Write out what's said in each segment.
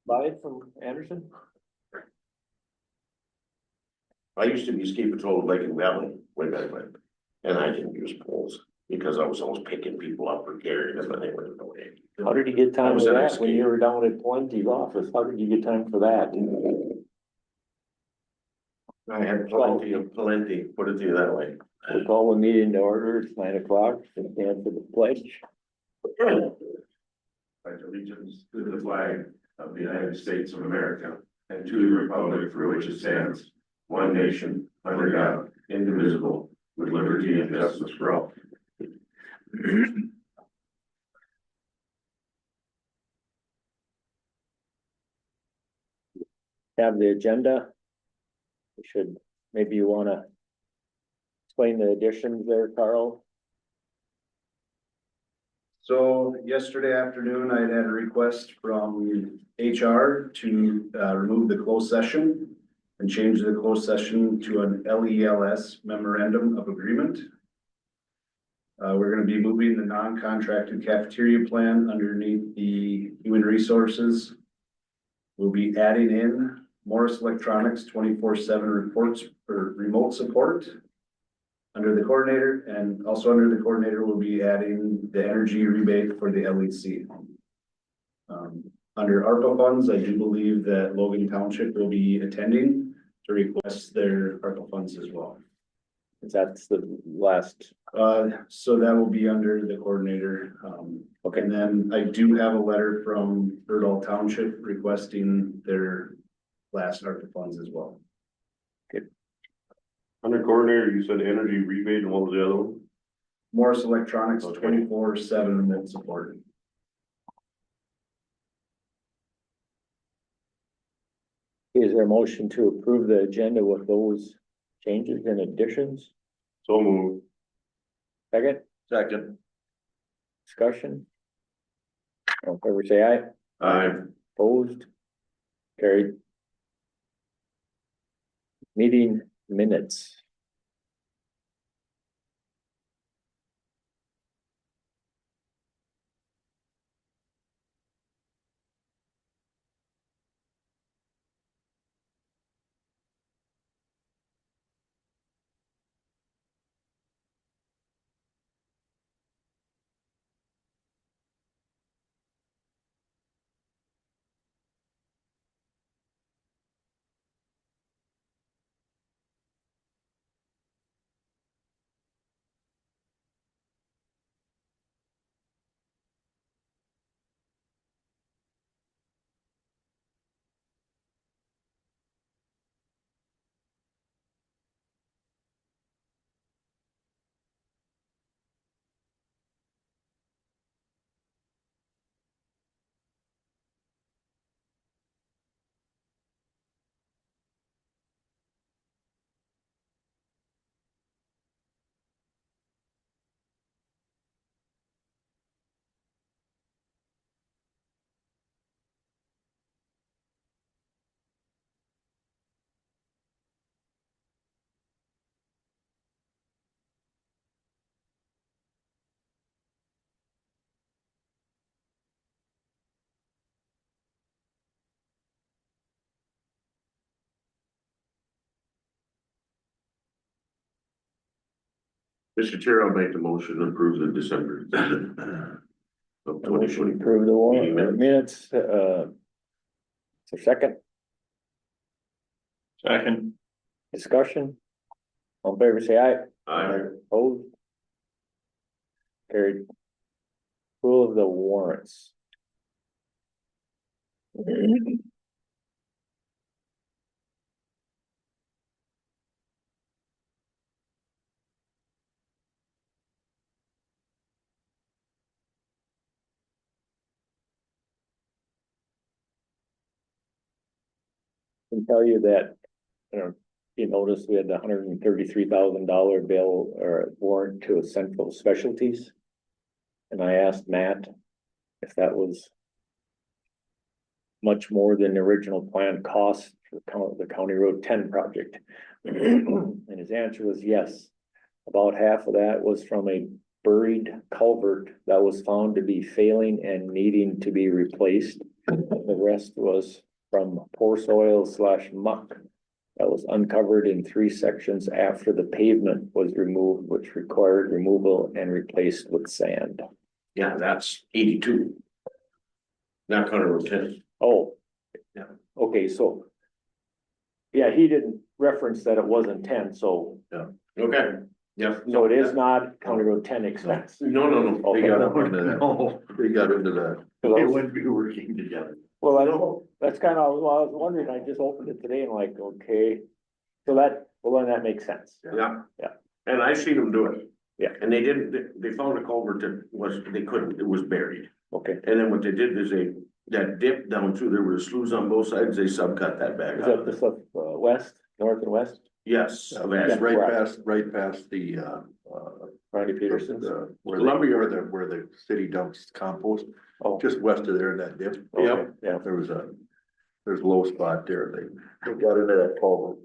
buy it from Anderson? I used to be ski patrol in Lincoln Valley way back when, and I didn't use poles because I was always picking people up or carrying them and they went away. How did you get I time was for an that when escape. you were down at Plenty's office? How did you get time for that? I had plenty, put it to you that way. We call the meeting to order, it's 9 o'clock, and stand for the pledge. Pledge allegiance to the flag of the United States of America and to the republic for which it stands, one nation, under God, indivisible, with liberty and justice for all. Have the agenda. We should, maybe you wanna explain the additions there, Carl? So yesterday afternoon, I had a request from HR to remove the closed session and change the closed session to an LELS memorandum of agreement. We're gonna be moving the non-contracted cafeteria plan underneath the human resources. We'll be adding in Morris Electronics 24/7 reports for remote support under the coordinator, and also under the coordinator, we'll be adding the energy rebate for the LEC. Under ARPA funds, I do believe that Logan Township will be attending to request their ARPA funds as well. That's the last, So that will be under the coordinator. okay, And then I do have a letter from Erdahl Township requesting their last ARPA funds as well. Under coordinator, you said energy rebate, and what was the other one? Morris Electronics Okay. 24/7 remote support. is there a motion to approve the agenda with those changes and additions? So move. Second, Second. discussion? All in favor, say aye. Aye. Opposed? Carried. Meeting minutes. Mr. Chair, I'll make the motion to approve the December. Of A motion to 2020. approve the warrant Meeting minutes, so second, Second. discussion? All in favor, say aye. Aye. Opposed? Carried. Approval of the warrants. Can tell you that, you noticed we had the $133,000 bill or warrant to Central Specialties. And I asked Matt if that was much more than the original planned cost for the County Road 10 project. And his answer was yes. About half of that was from a buried culvert that was found to be failing and needing to be replaced. The rest was from poor soil / muck that was uncovered in 3 sections after the pavement was removed, which required removal and replaced with sand. Yeah, that's 82. Not County Road 10. Oh. Yeah. Okay, so. Yeah, he didn't reference that it wasn't 10, so, Okay, yeah. so it is not County Road 10 expense. No. Okay. They got up into that. No, They got into that. 'Cause I they was- wouldn't be working together. Well, I don't, that's kind of, well, I was wondering, I just opened it today and like, okay, so that, well, then that makes sense. Yeah. Yeah. And I seen them do it. Yeah. And they didn't, they found a culvert that was, they couldn't, it was buried. Okay, And then what they did is that dip down through, there were sloughs on both sides, they subcut that back. is that the stuff, west, north and west, Yes, Yeah, that's right correct. right past the, Ronnie Peterson's? where the city dumps compost, Oh, just west of there in that dip. okay, yeah, There's a low spot there. They got into that culvert.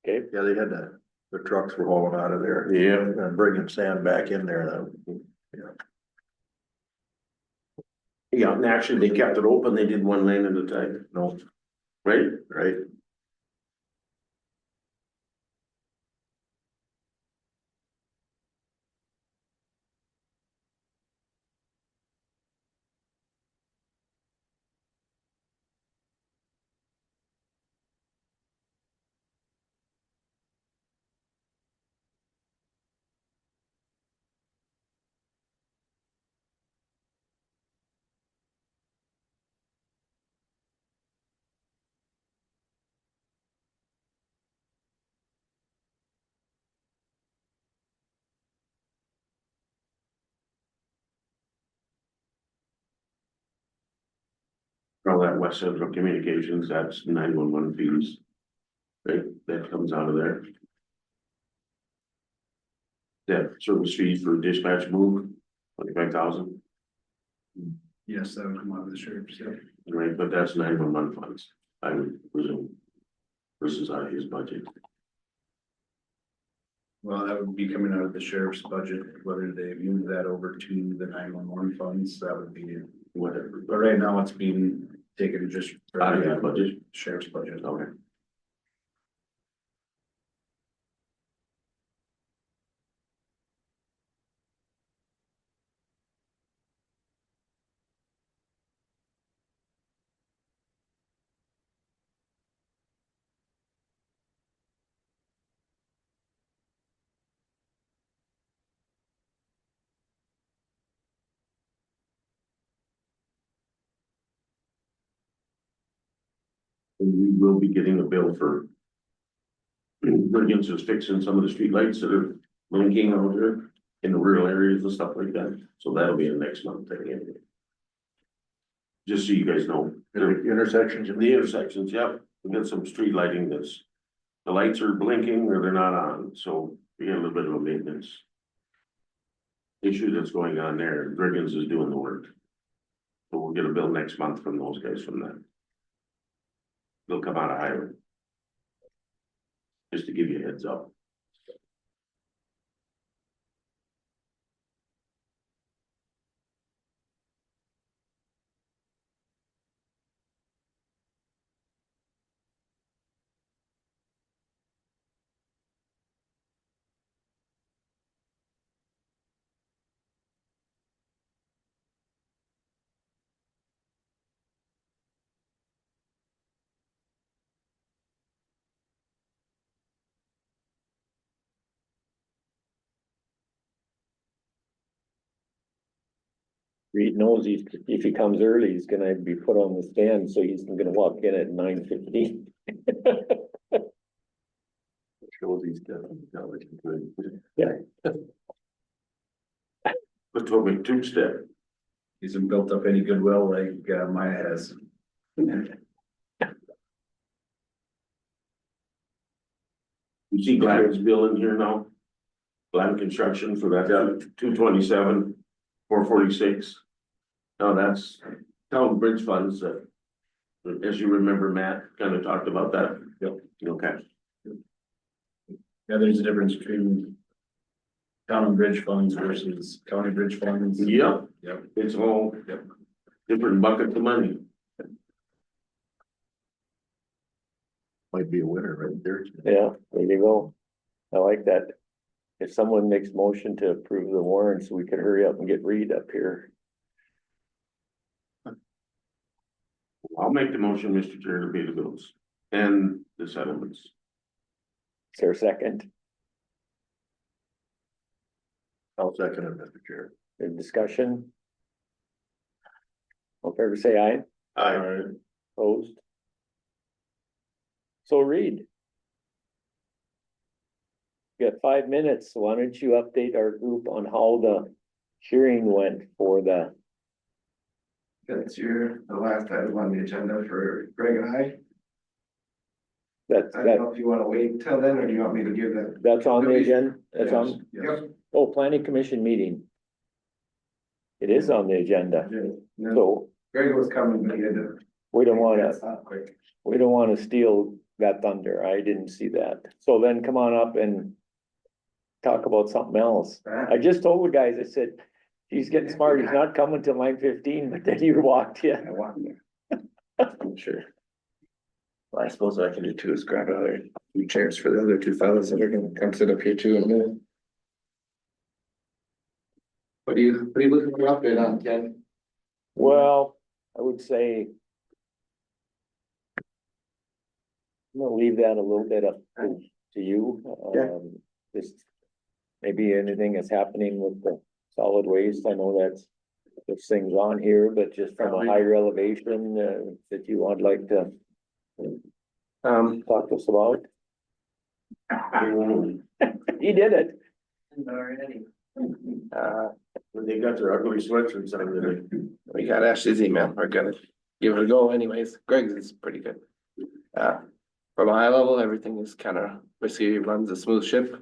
okay, Yeah, they had the trucks were hauling out of there Yeah. and bringing sand back in there. Yeah, and actually they kept it open, they did one lane at a time, No, right? right? All that West Central Communications, that's 911 fees. Right, that comes out of there. That service fees for dispatch move, 25,000, Yes, that would come out of the sheriff's, yeah. right, but that's 911 funds, I would presume. Versus out of his budget. Well, that would be coming out of the sheriff's budget, whether they move that over to the 911 funds, that would be, Whatever, but right now it's being taken just. out of his budget, Sheriff's budget. okay. And we will be getting a bill for. Brilliance is fixing some of the streetlights that are blinking out there in the rural areas and stuff like that, so that'll be in next month again. Just so you guys know, Intersections. the intersections, yep, we got some street lighting that's. The lights are blinking or they're not on, so we got a little bit of a maintenance. Issue that's going on there, Briggins is doing the work. So we'll get a bill next month from those guys from that. They'll come out of highway. Just to give you a heads up. Reed knows if he comes early, he's gonna be put on the stand, so he's gonna walk in at 9:15. Shows he's got intelligence. But told me two-step. He hasn't built up any goodwill like Maya has. You see Gladys bill in here now? Glad construction for that, 227, 446. Now that's town bridge funds that. As you remember, Matt kind of talked about that. Yep. Okay, Yeah, there's a difference between town and bridge funds versus county bridge funds. yep, Yep. it's all Yep. different buckets of money. Might be a winner right there. Yeah, there you go. I like that. If someone makes motion to approve the warrants, we could hurry up and get Reed up here. I'll make the motion, Mr. Chair, to pay the bills and the settlements. Is there a second? I'll second it, Mr. Chair. Any discussion? All in favor, say aye. Opposed? So Reed. You got 5 minutes, so why don't you update our group on how the hearing went for the, That's the last item on the agenda for Greg and I. that's, I don't know if you wanna wait till then, or do you want me to give that? that's on the agenda? That's on, Yes. oh, planning commission meeting. It is on the agenda, No, so Greg was coming, but he had to. we don't wanna, Stop quick. we don't wanna steal that thunder. I didn't see that. So then come on up and talk about something else. I just told the guys, I said, he's getting smart. He's not coming till 9:15, but then you walked in. I walked there. Sure. Well, I suppose what I can do too is grab another few chairs for the other two fellows that are gonna come sit up here too in a minute. What are you looking for update on, Ken? Well, I would say. I'm gonna leave that a little bit up to you. Yeah. Just maybe anything that's happening with the solid waste. I know that's, there's things on here, but just from a higher elevation, that you would like to talk to us about. He did it. Already. When they got their ugly sweatshirts on today. We got Ashley's email. We're gonna give it a go anyways. Greg's is pretty good. From a high level, everything is kind of, basically runs a smooth ship.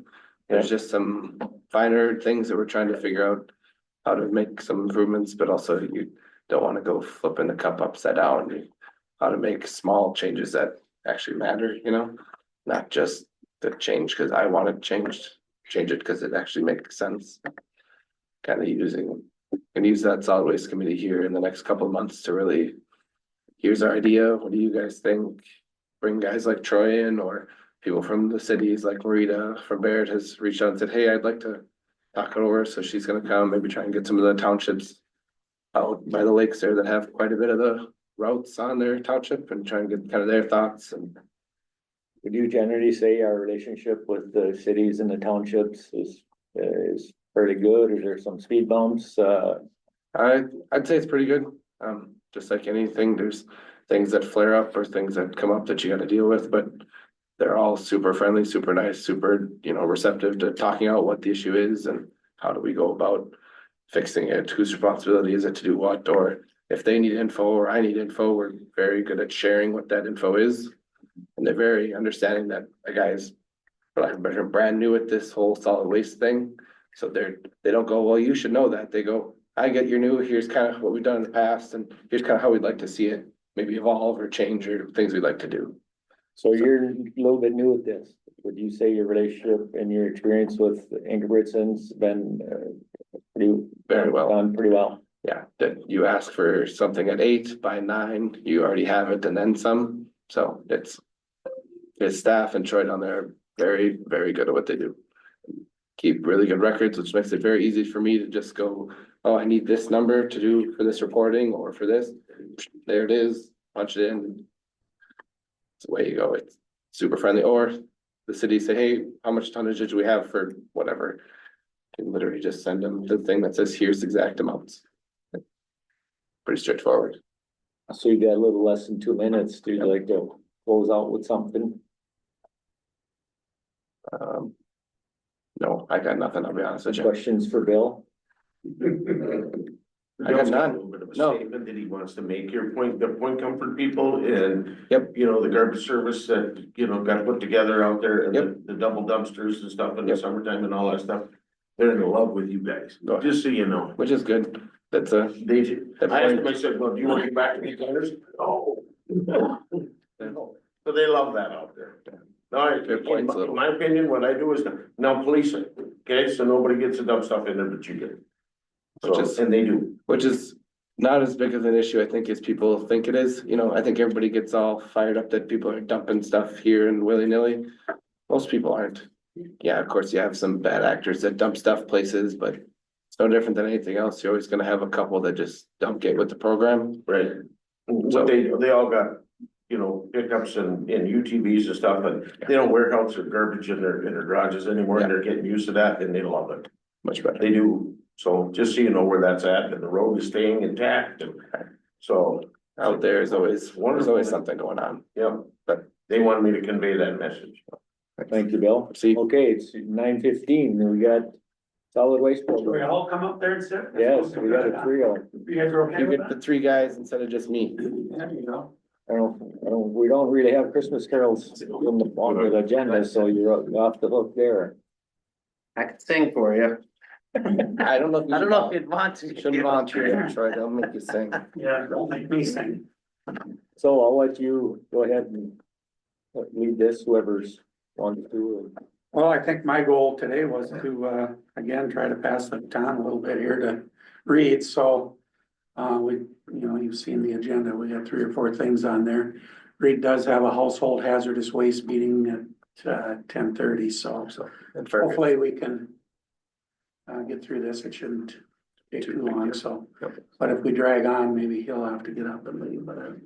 There's just some finer things that we're trying to figure out how to make some improvements, but also you don't want to go flipping the cup upside down. How to make small changes that actually matter, you know, not just the change because I want to change it because it actually makes sense. Kind of and use that solid waste committee here in the next couple of months to really, here's our idea. What do you guys think? Bring guys like Troy in, or people from the cities like Marita from Barrett has reached out and said, hey, I'd like to talk it over. So she's gonna come, maybe try and get some of the townships out by the lakes there that have quite a bit of the routes on their township and try and get kind of their thoughts. And Would you generally say our relationship with the cities and the townships is pretty good? Is there some speed bumps? I'd say it's pretty good. Just like anything, there's things that flare up or things that come up that you gotta deal with, but they're all super friendly, super nice, super, receptive to talking out what the issue is and how do we go about fixing it, whose responsibility is it to do what, or if they need info or I need info, we're very good at sharing what that info is. And they're very understanding that a guy is, for lack of a better term, brand new at this whole solid waste thing. So they don't go, well, you should know that. They go, I get you're new, here's kind of what we've done in the past and here's kind of how we'd like to see it maybe evolve or change or things we'd like to do. So you're a little bit new at this. Would you say your relationship and your experience with Ingebrigtsen's been Very well. done pretty well? Yeah, that you ask for something at 8 by 9, you already have it and then some. So it's his staff and Troy down there are very, very good at what they do. Keep really good records, which makes it very easy for me to just go, oh, I need this number to do for this reporting or for this. There it is, punch it in. It's the way you go. It's super friendly. Or the city say, hey, how much tonnage do we have for whatever? You can literally just send them the thing that says, here's exact amounts. Pretty straightforward. So you got a little less than 2 minutes. Do you like to close out with something? No, I got nothing, I'll be honest with you. Questions for Bill? I got none. A little bit of a No. statement that he wants to make here, the point comfort people and. Yep. The garbage service that, got put together out there and Yep. the double dumpsters and stuff in the Yep. summertime and all that stuff. They're in love with you guys, Go ahead. just so you know. Which is good. That's They, That I asked point- them, I said, well, do you want to get back to these owners? Oh. So they love that out there. All right, Good points, in little. my opinion, what I do is now police it, okay, so nobody gets the dump stuff in there that you get. Which So, is- and they do. which is not as big of an issue, I think, as people think it is. You know, I think everybody gets all fired up that people are dumping stuff here and willy-nilly. Most people aren't. Yeah, of course, you have some bad actors that dump stuff places, but it's no different than anything else. You're always gonna have a couple that just don't get with the program. Right. What they all got, you know, pickups and UTVs and stuff, but they don't warehouse their garbage in their garages anymore, and they're getting used to that, and they love it. Much better. They do, so just so you know where that's at, and the road is staying intact, and so, Out there is always, there's always something going on. yeah, but they wanted me to convey that message. Thank you, Bill. See, Okay, it's 9:15, and we got solid waste Should we program. all come up there and sit? Yes, we got a trio. You guys are okay you with get the that? 3 guys instead of just me. There you go. We don't really have Christmas carols on the agenda, so you're off the hook there. I could sing for you. I don't know if you I don't know if you'd want to. shouldn't volunteer, Troy, they'll make you sing. Yeah, don't make me sing. So I'll let you go ahead and lead this, whoever's wants to. Well, I think my goal today was to, again, try to pass the baton a little bit here to Reed, so. You've seen the agenda, we got 3 or 4 things on there. Reed does have a household hazardous waste meeting at 10:30, so And for, hopefully we can. Get through this, it shouldn't take too long, so, but if we drag on, maybe he'll have to get up and leave, but.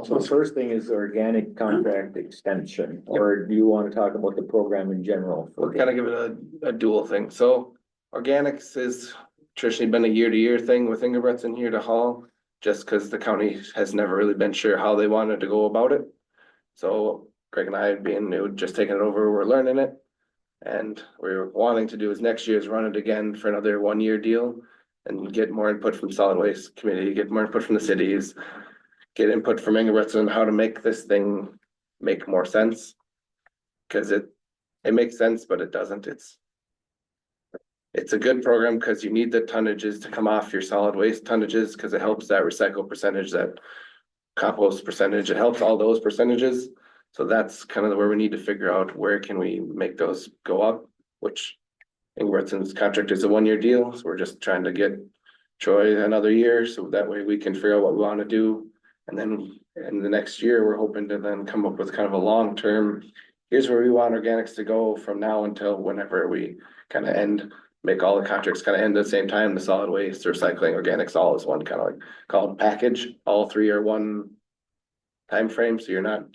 So the first thing is the organic contract extension, or do you want to talk about the program in general? we'll kind of give it a dual thing. So organics has traditionally been a year-to-year thing with Ingebrigtsen here to haul, just because the county has never really been sure how they wanted to go about it. So Greg and I, being new, just taking it over, we're learning it. And we're wanting to do is next year is run it again for another 1-year deal and get more input from solid waste committee, get more input from the cities. Get input from Ingebrigtsen on how to make this thing make more sense. Cause it makes sense, but it doesn't. It's a good program because you need the tonnages to come off your solid waste tonnages, because it helps that recycle percentage, that compost percentage, it helps all those percentages. So that's kind of where we need to figure out where can we make those go up, which Ingebrigtsen's contract is a 1-year deal, so we're just trying to get Troy another year, so that way we can figure out what we want to do. And then in the next year, we're hoping to then come up with kind of a long-term, here's where we want organics to go from now until whenever we kind of end, make all the contracts kind of end at the same time, the solid waste, recycling, organics, all is one kind of like called package. All 3 are one time frame, so you're not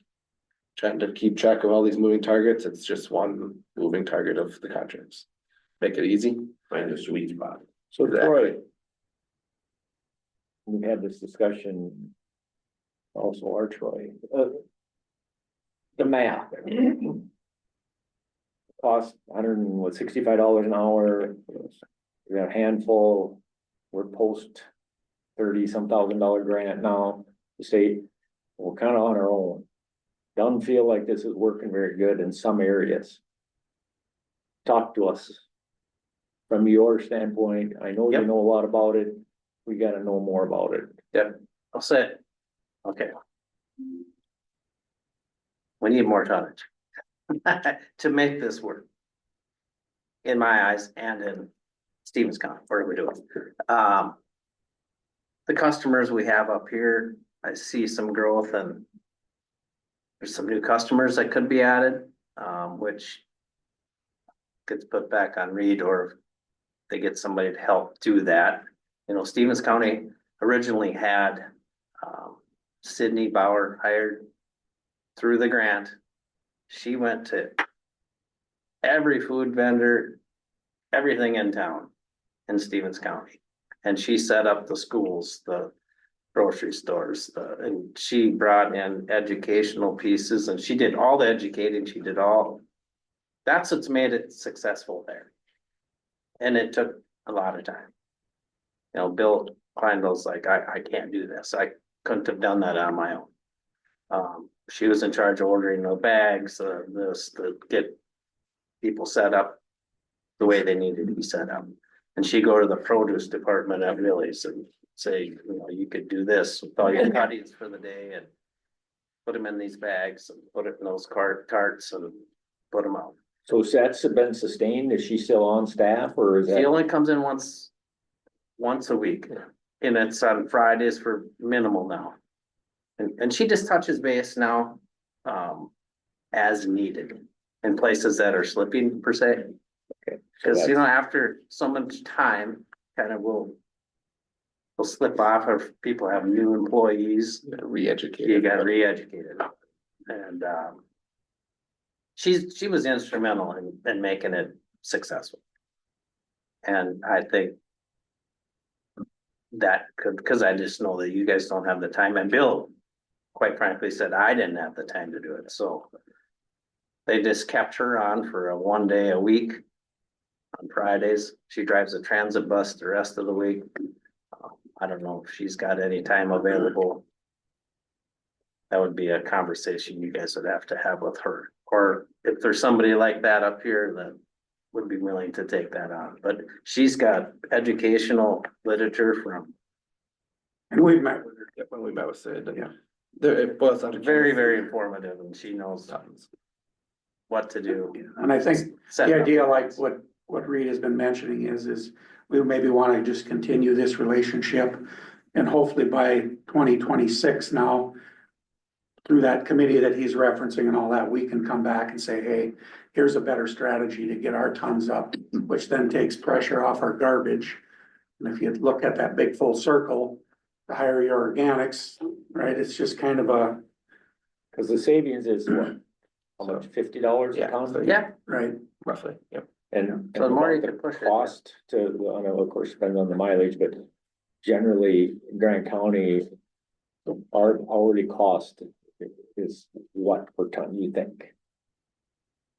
trying to keep track of all these moving targets. It's just one moving target of the contracts. Make it easy. Find a sweet spot. So Exactly. Troy. We've had this discussion. Also our Troy, the math. Cost $165 an hour. We got a handful, we're post $30-some thousand grant now, the state, we're kind of on our own. Doesn't feel like this is working very good in some areas. Talk to us. From your standpoint, I know you Yep. know a lot about it, we gotta know more about it. I'll say it. Okay. We need more tonnage. To make this work. In my eyes and in Stevens County, where we're doing. The customers we have up here, I see some growth and. There's some new customers that could be added, which. Gets put back on Reed, or they get somebody to help do that. You know, Stevens County originally had, Sydney Bauer hired through the grant. She went to every food vendor, everything in town in Stevens County. And she set up the schools, the grocery stores, and she brought in educational pieces, and she did all the educating, she did all. That's what's made it successful there. And it took a lot of time. You know, Bill Kleinville's like, I can't do this, I couldn't have done that on my own. She was in charge of ordering the bags, to get people set up the way they needed to be set up. And she'd go to the produce department at Millie's and say, you know, you could do this with all your cuttings for the day and put them in these bags and put it in those carts and put them out. So that's been sustained, is she still on staff, or is She that? only comes in once a week. And it's on Fridays for minimal now. And she just touches base now, as needed in places that are slipping per se. Okay. Cause you know, after so much time, kind of will slip off if people have new employees, Re-educated. you got re-educated. And, she was instrumental in making it successful. And I think that could, cause I just know that you guys don't have the time, and Bill, quite frankly, said I didn't have the time to do it, so. They just kept her on for a 1 day a week. On Fridays, she drives a transit bus the rest of the week. I don't know if she's got any time available. That would be a conversation you guys would have to have with her, or if there's somebody like that up here that would be willing to take that on, but she's got educational literature from And we've met with her. Yeah, when we met with Sid. and Yeah. There, it boils down to. very, very informative, and she knows Tons. what to do. And I think Set the up. idea, like what Reed has been mentioning is we maybe want to just continue this relationship. And hopefully by 2026 now, through that committee that he's referencing and all that, we can come back and say, hey, here's a better strategy to get our tons up, which then takes pressure off our garbage. And if you look at that big full circle, the higher your organics, right, it's just kind of a, Cause the savings is what? How much, $50 a Yeah, ton? so Yeah, right, Roughly, yep. And. So the more you about can push it, Cost to, I know, of course, depends on the mileage, but generally Grant County. Our hourly cost is what per ton, you think?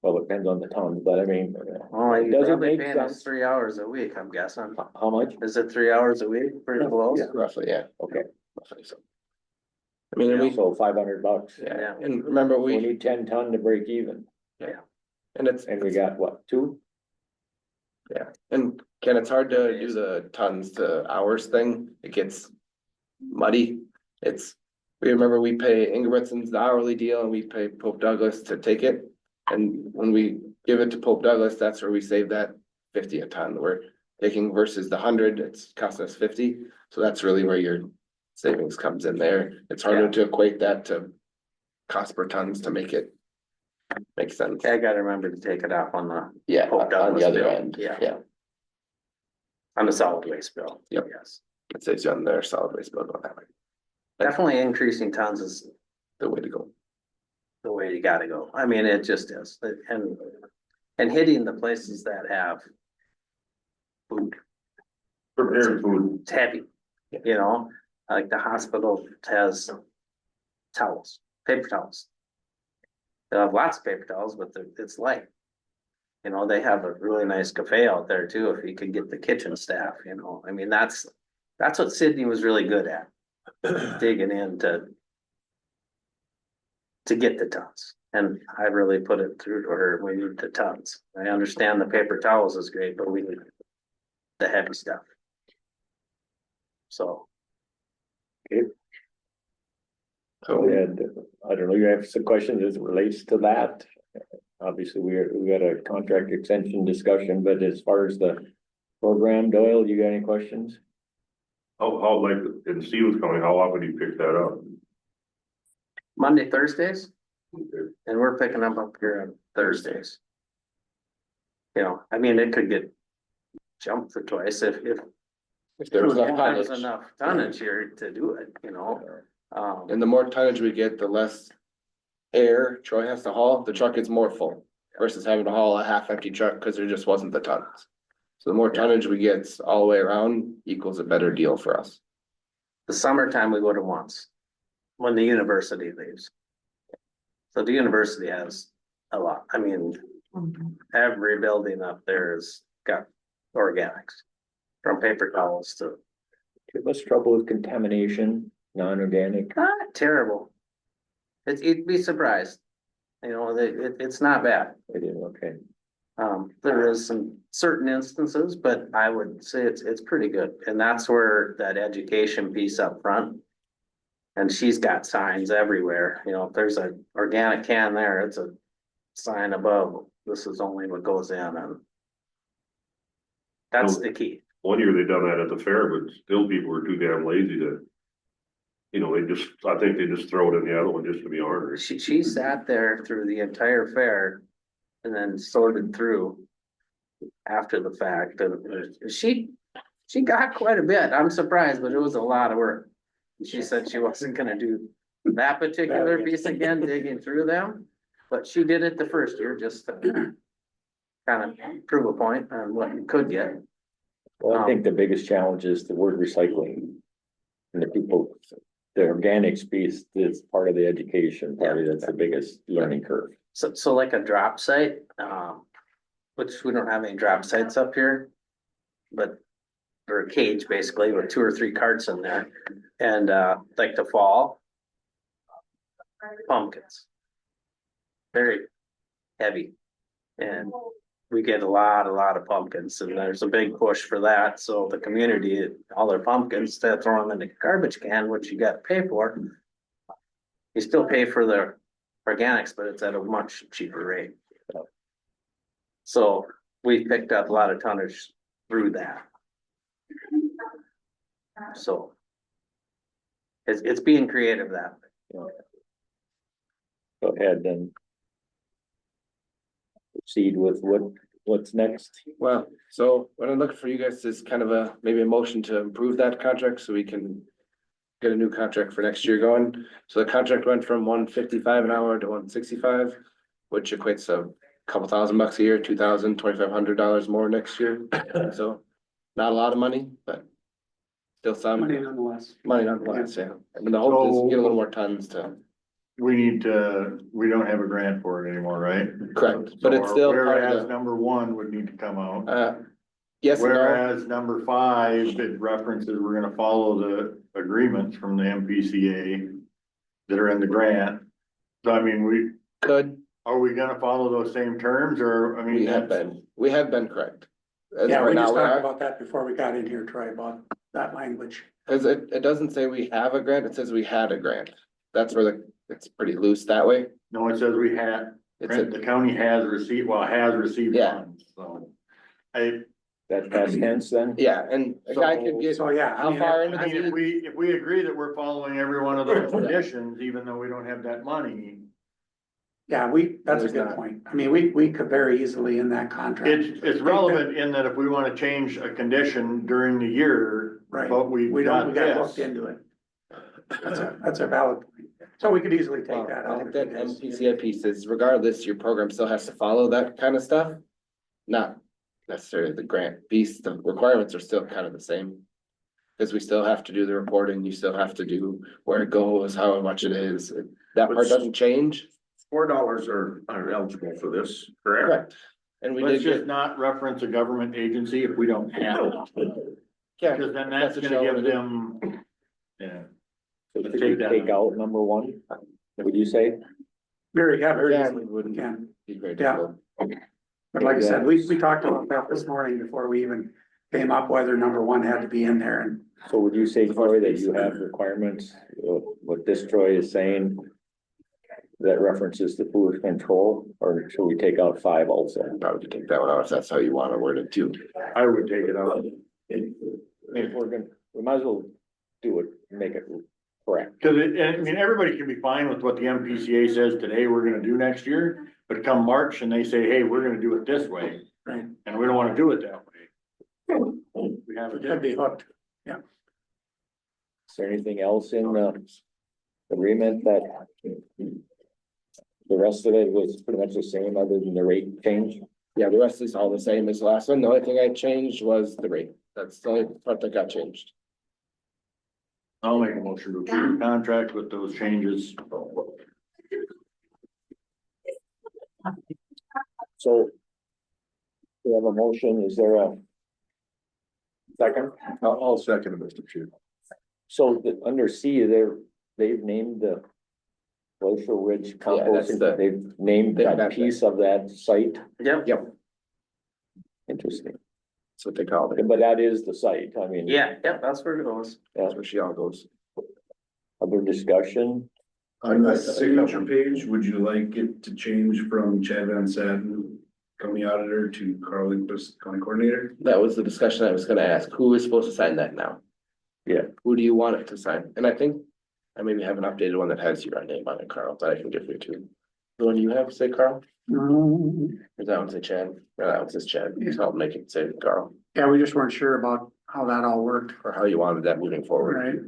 Well, it depends on the tons, but I mean, well, Does you're it probably make paying us sense? 3 hours a week, I'm guessing. how much? Is it 3 hours a week pretty close? Roughly, yeah. Okay, Roughly, so. I mean, and we, so $500. yeah, and remember, We we, need 10 ton to break even, and it's, and we got what, 2? yeah, and Ken, it's hard to do the tons to hours thing, it gets muddy. It's, we remember we pay Ingebrigtsen's the hourly deal and we pay Pope Douglas to take it. And when we give it to Pope Douglas, that's where we save that 50 a ton. We're taking versus the 100, it's costing us 50. So that's really where your savings comes in there. It's harder Yeah. to equate that to cost per tons to make it make sense. I gotta remember to take it off on the, Yeah, Pope on Douglas the other bill, end, yeah. yeah, on the solid waste bill. Yep. Yes, it saves you on their solid waste bill going that way, definitely increasing tons is the way to go. the way you gotta go. I mean, it just is, and hitting the places that have food, Prepared food. it's heavy, you know, like the hospital has towels, paper towels. They have lots of paper towels, but it's light. You know, they have a really nice cafe out there too, if you could get the kitchen staff, you know, I mean, that's what Sydney was really good at. Digging in to get the tons, and I really put it through to her, we need the tons. I understand the paper towels is great, but we need the heavy stuff. So, So, And I don't know, you have some questions as it relates to that. Obviously, we got a contract extension discussion, but as far as the program, Doyle, you got any questions? How, like, and Steve was coming, how often do you pick that up? Monday, Thursdays, and we're picking them up here on Thursdays. You know, I mean, it could get jumped for twice if there was enough there was tonnage, enough tonnage here to do it, you know, and the more tonnage we get, the less air Troy has to haul, the truck gets more full versus having to haul a half empty truck because there just wasn't the tons. So the more tonnage we get all the way around equals a better deal for us. the summertime we go to once, when the university leaves. So the university has a lot, I mean, every building up there has got organics. From paper towels to, Give us trouble with contamination, non-organic. not terrible. You'd be surprised, you know, it's not bad. I didn't, okay. There is some certain instances, but I would say it's pretty good, and that's where that education piece up front. And she's got signs everywhere, you know, if there's an organic can there, it's a sign above, this is only what goes in, and that's the key. One year they done that at the fair, but still people were too damn lazy to. You know, I think they just throw it in the other one just to be ornery. She sat there through the entire fair and then sorted through after the fact, and she got quite a bit. I'm surprised, but it was a lot of work. She said she wasn't gonna do that particular piece again, digging through them, but she did it the first year, just to kind of prove a point on what you could get. Well, I think the biggest challenge is the word recycling. And the people, the organics piece is part of the education, probably that's the biggest learning curve. So like a drop site, which we don't have any drop sites up here. But, or a cage basically with 2 or 3 carts in there, and like the fall. Pumpkins. Very heavy. And we get a lot of pumpkins, and there's a big push for that, so the community, all their pumpkins, instead of throwing them in the garbage can, which you gotta pay for. You still pay for the organics, but it's at a much cheaper rate. So we picked up a lot of tonnage through that. So. It's being creative that way. Go ahead and proceed with what's next. Well, so what I'm looking for you guys is kind of maybe a motion to improve that contract so we can get a new contract for next year going. So the contract went from $155 an hour to $165, which equates to a couple $1,000 a year, $2,000-$2,500 more next year. So not a lot of money, but still some Money nonetheless. money nonetheless, yeah. I mean, the hope is to get a little more tons to, We don't have a grant for it anymore, right? correct, but it's still part Whereas of number 1 would need to come out. the, yes and no. Whereas number 5, it references we're gonna follow the agreements from the MPCA that are in the grant. So I mean, are we gonna follow those same terms, or, I mean? We have been correct. As Yeah, right we now just we talked are. about that before we got in here, Troy, about that language. Cause it doesn't say we have a grant, it says we had a grant. That's where it's pretty loose that way. No, it says we had, It's the county has received Yeah. funds, so. That past tense then? yeah, and a guy could get, So, yeah. how far into I mean, the weeds? if we agree that we're following every one of those conditions, even though we don't have that money. Yeah, that's a There's good not. point. I mean, we could very easily in that contract. It's relevant in that if we wanna change a condition during the year, Right, but we we got got looked this. into it. That's a valid point. So we could easily take Well, that I out. think that MPCA piece is regardless, your program still has to follow that kind of stuff. Not necessarily the grant piece, the requirements are still kind of the same. Cause we still have to do the reporting, you still have to do where it goes, how much it is, that part doesn't change. $4 are eligible for this, correct? Correct. And we Let's did just get, not reference a government agency if we don't have it, yeah, because then that's That's what gonna y'all give do. them. Yeah. So could you take out number 1? Would you say? Very, yeah, very Yeah, easily, we wouldn't can. be very Yeah. difficult. But like I said, we talked about that this morning before we even came up whether number 1 had to be in there, and So would you say, Troy, that you have requirements, what this Troy is saying? That references the pollution control, or should we take out 5 also? Probably take that one out if that's how you wanna word it too. I would take it out, I mean, if we're gonna, we might as well do it, make it correct. cause I mean, everybody can be fine with what the MPCA says today we're gonna do next year, but come March and they say, hey, we're gonna do it this way. Right. And we don't wanna do it that way. We have it could be hooked. Is there anything else in the agreement that? The rest of it was pretty much the same other than the rate change? Yeah, the rest is all the same as the last one. The only thing I changed was the rate. That's the only part that got changed. I'll make a motion to approve the contract with those changes. So. We have a motion, is there a? Second? I'll second it, Mr. Chair. So under C, they've named the. Glacial Ridge compost, that's they've named Yeah, that that's piece of that site, Yep, interesting, That's what they called it. but that is the site, I mean. yeah, that's where it goes. That's where she all goes. Other discussion, On the signature page, would you like it to change from Chad Van Satin county auditor to Carl Lindquist, county coordinator. That was the discussion I was gonna ask. Who is supposed to sign that now? Yeah. Who do you want it to sign? And I think I maybe have an updated one that has your name on it, Carl, that I can give you too. The one you have, say Carl? Or that one say Chad? Or that one says Chad, so I'll make it say Carl, Yeah, we just weren't sure about how that all worked, or how you wanted that moving forward. right?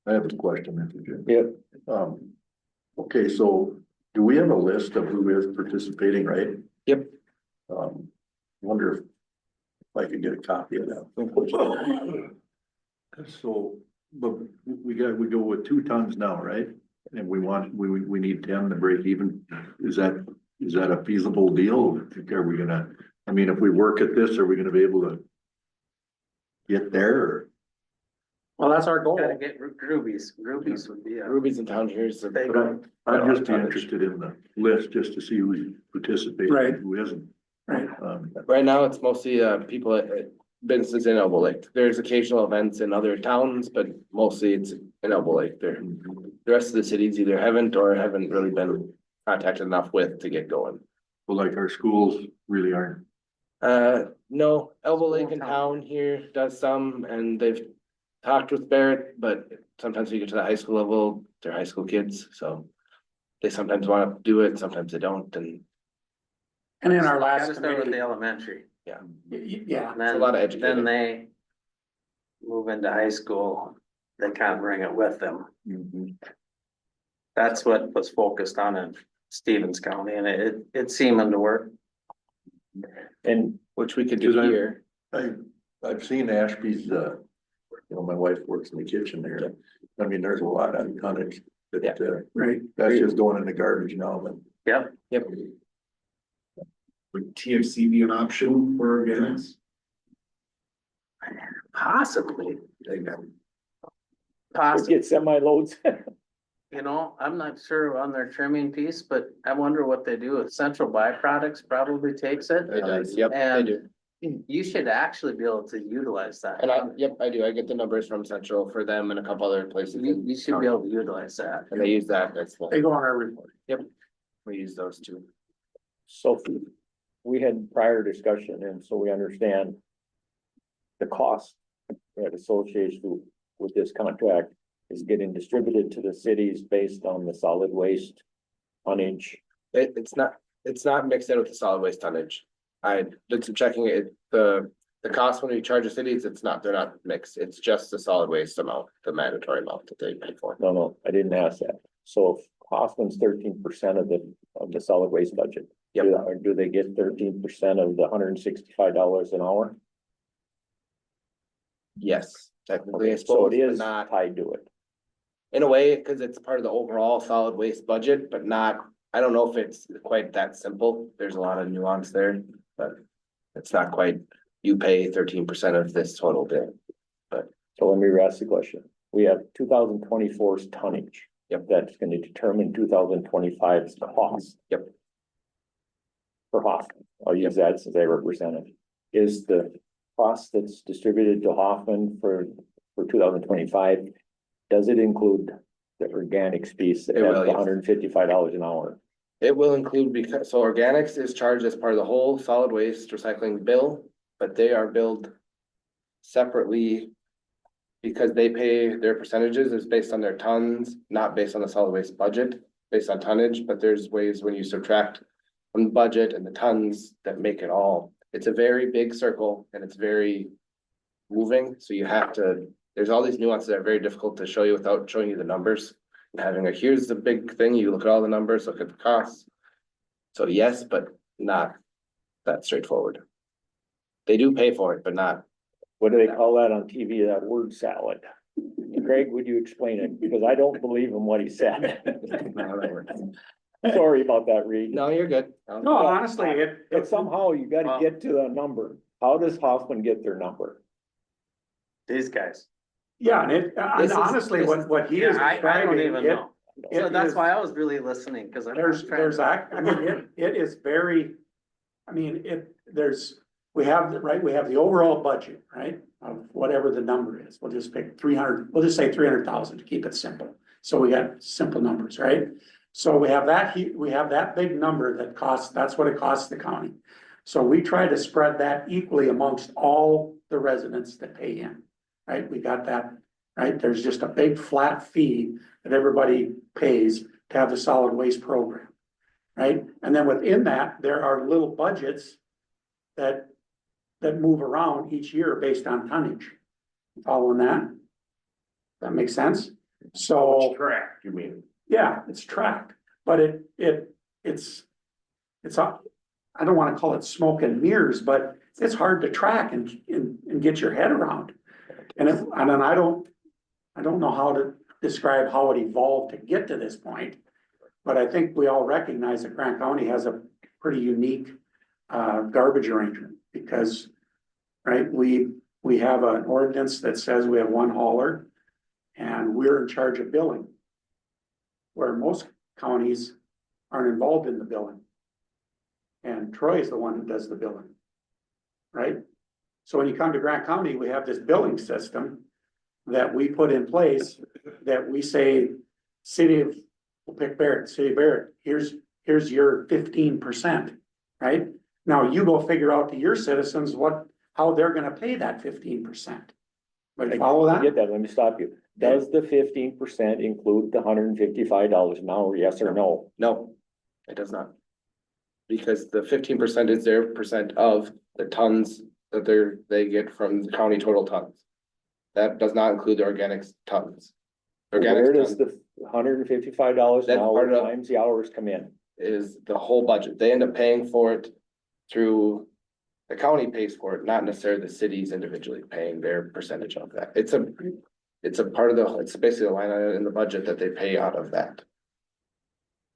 I have a question, Mr. Jim. Yep. Okay, so do we have a list of who is participating, right? Yep. Wonder if I could get a copy of that. So, but we go with 2 tons now, right? And we need 10 to break even. Is that a feasible deal? Are we gonna, I mean, if we work at this, are we gonna be able to get there or? Well, that's our goal. Gotta get groupies would be a Ruby's in town here, is the big. I'm just interested in the list, just to see who's participating, Right. and who isn't. Right. Right now, it's mostly people at businesses in Elbow Lake. There's occasional events in other towns, but mostly it's in Elbow Lake. There, the rest of the cities either haven't or haven't really been contacted enough with to get going. Well, like our schools really aren't. No, Elbow Lake in town here does some, and they've talked with Barrett, but sometimes we get to the high school level, they're high school kids, so they sometimes want to do it, sometimes they don't, and And in our last Gotta start with the committee, elementary. yeah, And It's a lot of then educating. they move into high school, they can't bring it with them. That's what was focused on in Stevens County, and it seeming to work. And which we could do Because here. I've seen Ashby's, my wife works in the kitchen there. I mean, there's a lot of tonnage that, right, that's just going in the garbage now, but. Yep, Would TFC be an option for organics? possibly, we possibly. get semi-loads. You know, I'm not sure on their trimming piece, but I wonder what they do with Central Byproducts probably takes it. It does, yep, they And do. you should actually be able to utilize that. And I do, I get the numbers from Central for them and a couple other places. You should be able to utilize that. And they use that, that's, they go on our report. we use those two. So we had prior discussion, and so we understand the cost that associated with this contract is getting distributed to the cities based on the solid waste tonnage. It's not mixed in with the solid waste tonnage. I did some checking it, the cost when we charge the cities, they're not mixed, it's just the solid waste amount, the mandatory amount that they pay for. No, I didn't ask that. So if Hoffman's 13% of the solid waste budget. Yep. Or do they get 13% of the $165 an hour? Yes, technically, I So suppose, it but is not, tied to it. in a way, because it's part of the overall solid waste budget, but not, I don't know if it's quite that simple. There's a lot of nuance there, but it's not quite, you pay 13% of this total bill. So let me ask the question. We have 2024's tonnage. Yep. That's gonna determine 2025's cost. Yep. For Hoffman, I'll use that since I represent it. Is the cost that's distributed to Hoffman for 2025, does it include the organics piece at It will, yes. $155 an hour? It will include, because, so organics is charged as part of the whole solid waste recycling bill, but they are billed separately. Because they pay their percentages is based on their tons, not based on the solid waste budget, based on tonnage, but there's ways when you subtract from the budget and the tons that make it all. It's a very big circle and it's very moving, so you have to, there's all these nuances that are very difficult to show you without showing you the numbers. And having a, here's the big thing, you look at all the numbers, look at the costs. So yes, but not that straightforward. They do pay for it, but not. What do they call that on TV? That word salad? Greg, would you explain it? Because I don't believe in what he said. Sorry about that, Reed. No, you're good. No, honestly, But somehow you gotta get to the number. How does Hoffman get their number? These guys. yeah, and This is- honestly, this is- what he is I don't describing, even it, know. So it that's is- why I was really listening, because I'm. there's, I mean, it is very, I mean, we have the overall budget, right? Of whatever the number is, we'll just pick 300, we'll just say 300,000 to keep it simple. So we got simple numbers, right? So we have that big number that costs, that's what it costs the county. So we try to spread that equally amongst all the residents that pay in, right? We got that, right? There's just a big flat fee that everybody pays to have the solid waste program, right? And then within that, there are little budgets that move around each year based on tonnage. Following that? That makes sense? So. Track, you mean? Yeah, it's tracked, but it's I don't wanna call it smoke and mirrors, but it's hard to track and get your head around. And then I don't know how to describe how it evolved to get to this point. But I think we all recognize that Grant County has a pretty unique garbage arrangement because, right, we have an ordinance that says we have one hauler and we're in charge of billing, where most counties aren't involved in the billing. And Troy is the one who does the billing, right? So when you come to Grant County, we have this billing system that we put in place that we say, we'll pick Barrett, City of Barrett, here's your 15%, right? Now you go figure out to your citizens how they're gonna pay that 15%. But follow that? Get that, let me stop you. Does the 15% include the $155 an hour, yes or no? No, it does not. Because the 15% is their percent of the tons that they get from the county total tons. That does not include the organics tons. Where Organics does tons the $155 an That's hour part of- times the hours come in? is the whole budget. They end up paying for it through, the county pays for it, not necessarily the cities individually paying their percentage of that. It's a part of it's basically a line item in the budget that they pay out of that.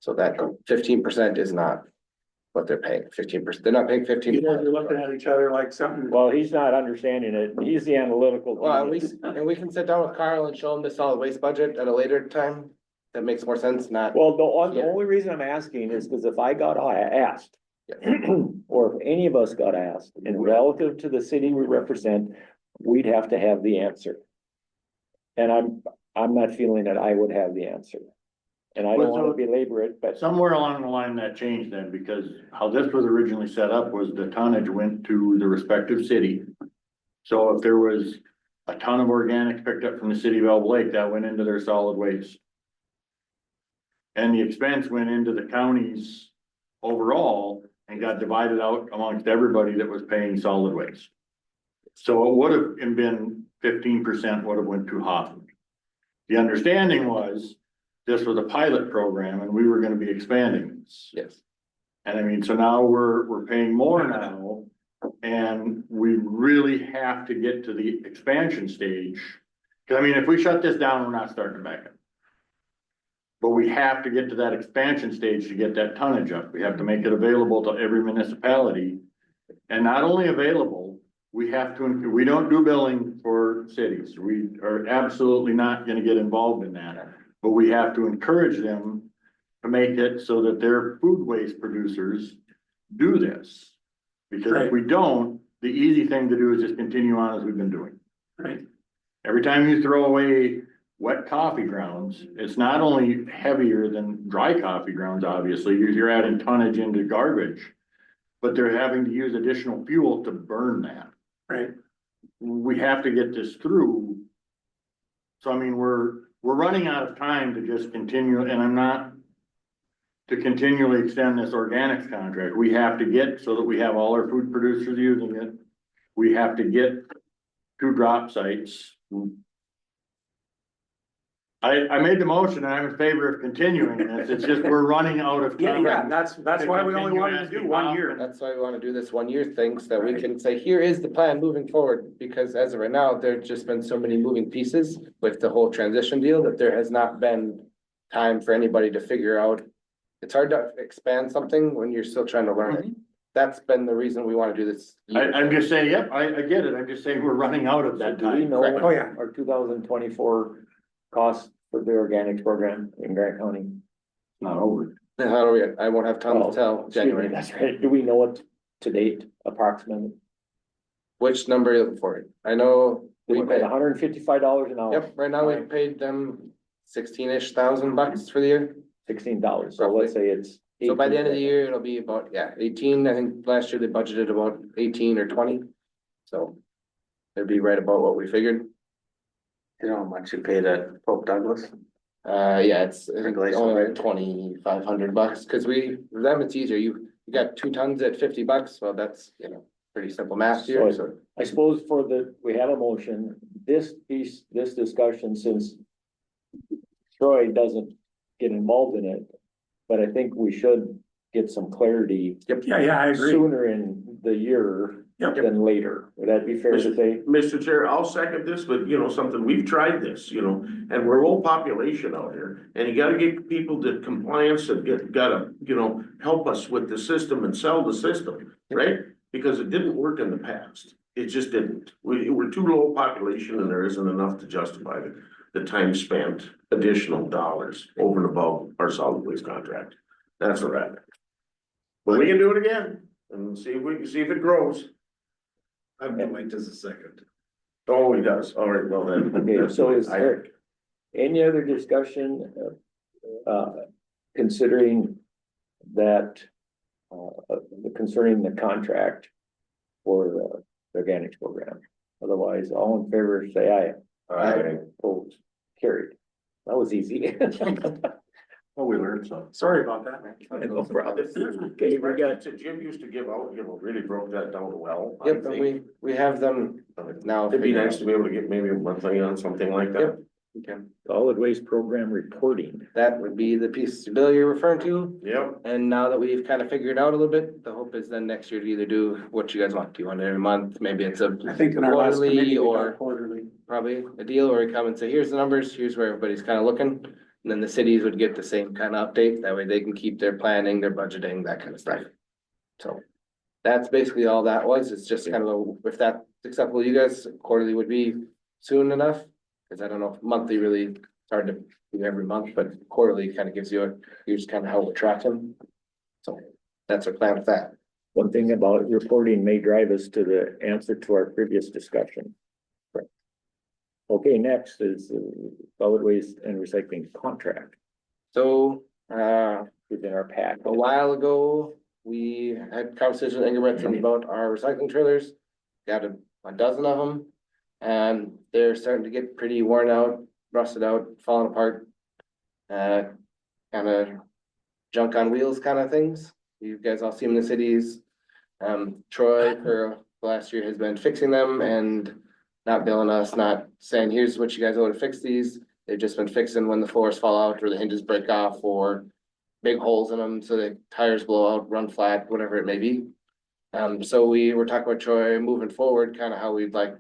So that 15% is not what they're paying, 15%, they're not paying 15%. You guys are looking at each other like something. Well, he's not understanding it. He's the analytical. Well, genius. we can sit down with Carl and show him the solid waste budget at a later time. That makes more sense, not. Well, the Yeah. only reason I'm asking is because if I got asked, Yeah. or if any of us got asked, and relative to the city we represent, we'd have to have the answer. And I'm not feeling that I would have the answer. And I don't Well, wanna so- belabor it, but Somewhere along the line that changed then, because how this was originally set up was the tonnage went to the respective city. So if there was a ton of organics picked up from the city of Elba Lake, that went into their solid waste. And the expense went into the counties overall and got divided out amongst everybody that was paying solid waste. So it would have been 15% would have went to Hoffman. The understanding was this was a pilot program and we were gonna be expanding this. Yes, And I mean, so now we're paying more now. And we really have to get to the expansion stage. Cause I mean, if we shut this down, we're not starting back up. But we have to get to that expansion stage to get that tonnage up. We have to make it available to every municipality. And not only available, we have to, we don't do billing for cities. We are absolutely not gonna get involved in that. But we have to encourage them to make it so that their food waste producers do this. Because if we don't, the easy thing to do is just continue on as we've been doing. Right. Every time you throw away wet coffee grounds, it's not only heavier than dry coffee grounds, obviously, you're adding tonnage into garbage. But they're having to use additional fuel to burn that. Right. We have to get this through. So I mean, we're running out of time to just continue, and I'm not to continually extend this organics contract. We have to get so that we have all our food producers using it. We have to get 2 drop sites. I made the motion, and I'm in favor of continuing this. It's just we're running out of time. Yeah, that's why we only wanted to do 1 year. that's why we wanna do this 1 year thing, so that we can say, here is the plan moving forward. Because as of right now, there's just been so many moving pieces with the whole transition deal that there has not been time for anybody to figure out. It's hard to expand something when you're still trying to learn it. That's been the reason we wanna do this. I'm just saying, yep, I get it. I'm just saying we're running out of that do we time. know Oh, yeah. our 2024 costs for the organics program in Grant County? Not over. How do we, I won't have time Oh, to tell excuse me, January. That's right. Do we know it to date approximately? Which number are you looking for? I know we We paid paid, $155 an hour. yep, right now we've paid them 16-ish thousand bucks for the year. $16, so let's say it's. So by the end of the 18. year, it'll be about, yeah, 18, I think last year they budgeted about 18 or 20. So it'd be right about what we figured. You know how much you paid at Pope Douglas? Yeah, it's I think Glacial only like Ridge. $2,500, cause with them, it's easier, you got 2 tons at $50, well, that's, pretty simple math here, so. I suppose we have a motion, this piece, this discussion, since Troy doesn't get involved in it, but I think we should get some clarity Yeah, I agree. sooner in the year Yep. than later. Would that be fair to say? Mr. Chair, I'll second this, but something, we've tried this, and we're a low population out here. And you gotta get people to compliance and gotta, help us with the system and sell the system, right? Because it didn't work in the past. It just didn't. We're too low a population and there isn't enough to justify the time spent, additional dollars over and above our solid waste contract. That's a wrap. But we can do it again and see if it grows. I'm gonna wait just a second. Oh, he does. All right, well then. Okay, so is there any other discussion, considering that, concerning the contract for the organics program? Otherwise, all in favor, say aye. Aye. Opposed, carried. That was easy. Well, we learned something. Sorry about that. No problem. Okay, we got, Jim used to give out, really broke that down well. I Yep, and think. we have them now. It'd be nice to be able to get maybe a monthly on something like that. Yep. Okay, solid waste program reporting. that would be the piece of bill you're referring to. Yep. And now that we've kind of figured out a little bit, the hope is then next year to either do what you guys want. Do you want it every month? Maybe it's I think in our last Quarterly committee, we or- got quarterly. probably a deal where we come and say, here's the numbers, here's where everybody's kind of looking. And then the cities would get the same kind of update. That way they can keep their planning, their budgeting, that kind of stuff. So that's basically all that was. It's just kind of, if that's acceptable to you guys, quarterly would be soon enough. Cause I don't know if monthly really, it's hard to do every month, but quarterly kind of gives you here's kind of how we're tracking. So that's our plan with that. One thing about reporting may drive us to the answer to our previous discussion. Okay, next is solid waste and recycling contract So, within our pack. a while ago, we had conversations with Ingebrigtsen about our recycling trailers. Got a dozen of them. And they're starting to get pretty worn out, rusted out, falling apart. Kind of junk on wheels kind of things. You guys all see them in the cities. Troy for the last year has been fixing them and not billing us, not saying, here's what you guys owe to fix these. They've just been fixing when the floors fall out or the hinges break off or big holes in them, so the tires blow out, run flat, whatever it may be. So we were talking about Troy moving forward, kind of how we'd like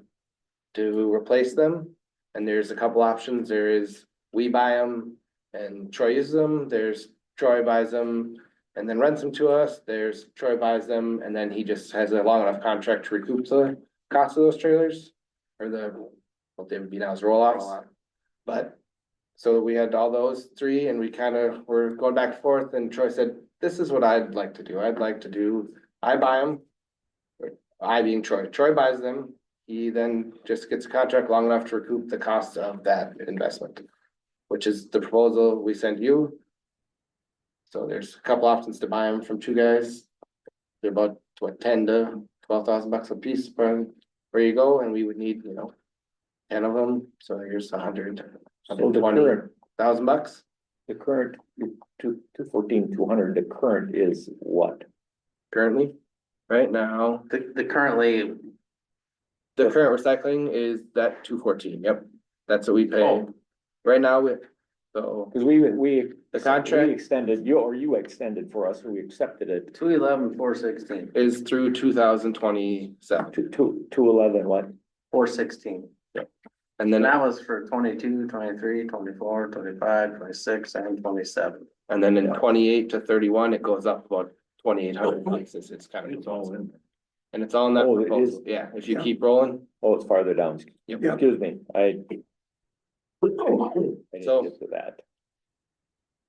to replace them. And there's a couple options. There is, we buy them and Troy uses them. There's Troy buys them and then rents them to us. There's Troy buys them and then he just has a long enough contract to recoup the cost of those trailers. Or what they would be now is roll-offs. But, so we had all those three and we kind of were going back and forth and Troy said, this is what I'd like to do. I buy them. I being Troy, Troy buys them. He then just gets a contract long enough to recoup the cost of that investment. Which is the proposal we send you. So there's a couple options to buy them from two guys. They're about, what, 10 to 12,000 bucks a piece for where you go, and we would need, 10 of them, so here's 120,000 bucks. The current 214,200, the current is what? Currently, right now, The currently, the current recycling is that 214, yep, that's what we pay. Oh. Right now, so, Cause we The contract- we extended, you extended for us, we accepted it 211, 416, is through 2027, to 211, what? 416. and And then, that was for 22, 23, 24, 25, 26, and 27. and then in 28 to 31, it goes up about 2,800 places, it's kind of. It's all in. And it's all in that Oh, it proposal, is? yeah, if you Yeah. keep rolling. Oh, it's farther down. Yep. Yeah. Excuse me, I didn't So- get to that.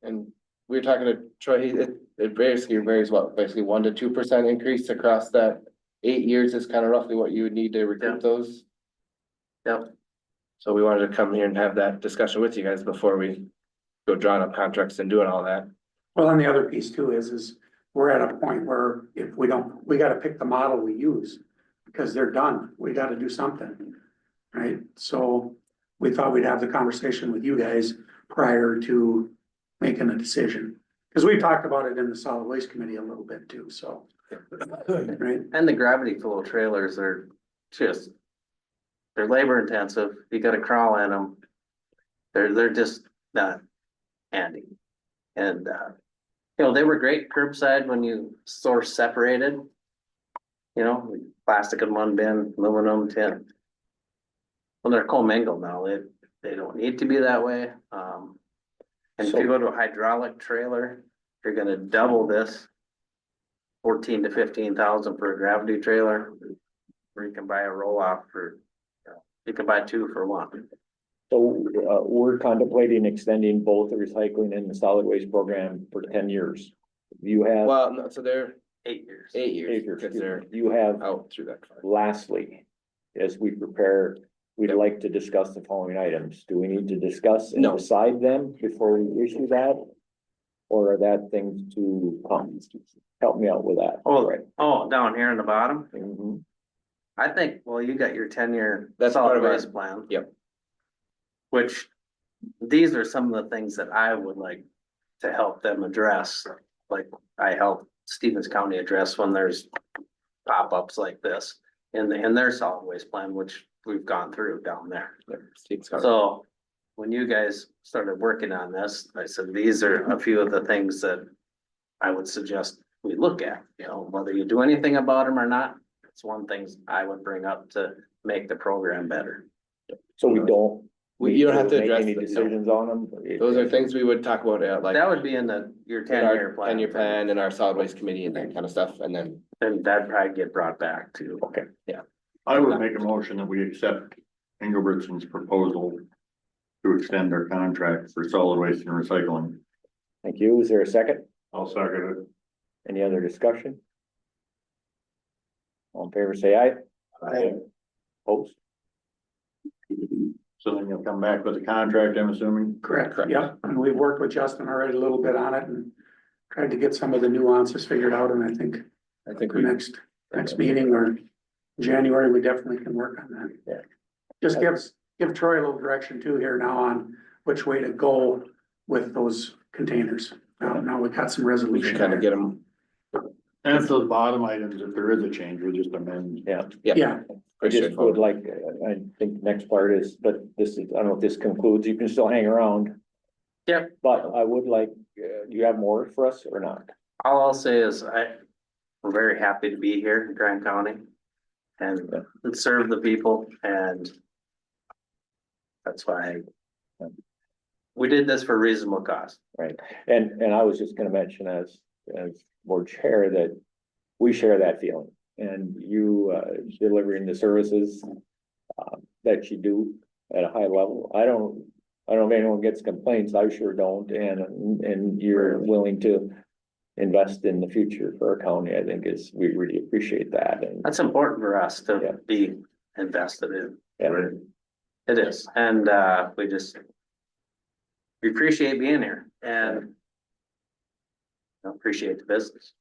And we were talking to Troy, it varies what, basically 1 to 2% increase across that 8 years is kind of roughly what you would need to Yeah. recoup those. Yep. So we wanted to come here and have that discussion with you guys before we go drawing up contracts and doing all that. Well, and the other piece too is we're at a point where if we don't, we gotta pick the model we use. Because they're done, we gotta do something, right? So we thought we'd have the conversation with you guys prior to making a decision. Cause we talked about it in the solid waste committee a little bit too, so. Right, And the gravity flow trailers are just, they're labor intensive, you gotta crawl in them. They're just not handy. And, you know, they were great curbside when you source separated. You know, plastic in one bin, aluminum, tin. Well, they're commingled now, they don't need to be that way, and if you go to a hydraulic trailer, you're gonna double this. 14 to 15,000 for a gravity trailer, or you can buy a roll-off for, you can buy 2 for 1. So, we're contemplating extending both the recycling and the solid waste program for 10 years. You have, Well, no, so they're 8 years. 8 years, because they're you have, out through that. lastly, as we prepare, we'd like to discuss the following items. Do we need to discuss and No. decide them before we issue that? Or are that things to come? Help me out with that. Oh, Right. oh, down here in the bottom, Mhm. I think, well, you got your 10-year That's part solid of our- waste plan. Yep. Which, these are some of the things that I would like to help them address, like I help Stevens County address when there's pop-ups like this in their solid waste plan, which we've gone through down there. Steve's got it. So when you guys started working on this, I said, these are a few of the things that I would suggest we look at, you know, whether you do anything about them or not. It's one things I would bring up to make the program better. So we don't. You don't have to make address any the- no. decisions on them. Those are things we would talk about, like. That would be in your in 10-year our plan. 10-year plan and our solid waste committee and that kind of stuff, and then. And that'd probably get brought back to. Okay. I would make a motion that we accept Engelbertson's proposal to extend our contract for solid waste and recycling. Thank you. Is there a second? I'll second it. Any other discussion? All in favor, say aye. Aye. Opposed? So then you'll come back with a contract, I'm assuming? correct, yeah, and we've worked with Justin already a little bit on it and tried to get some of the nuances figured out, and I think the next meeting or January, we definitely can work on that. Yeah. Just give Troy a little direction too here now on which way to go with those containers. Now we got some We resolution. should kind of get them, And if those bottom items, if there is a change, we just amend. Yeah. Yeah, I just would like, I think the next part is, but this is, I don't know if this concludes, you can still hang around. Yep. But I would like, do you have more for us or not? All I'll say is I'm very happy to be here in Grant County and serve the people, and that's why we did this for a reasonable cost. Right, and I was just gonna mention as board chair that we share that feeling. And you delivering the services that you do at a high level. I don't know if anyone gets complaints, I sure don't, and you're willing to invest in the future for our county, I think we really appreciate that, and That's important for us Yeah. to be invested in. yeah. It is, and we appreciate being here and appreciate the business.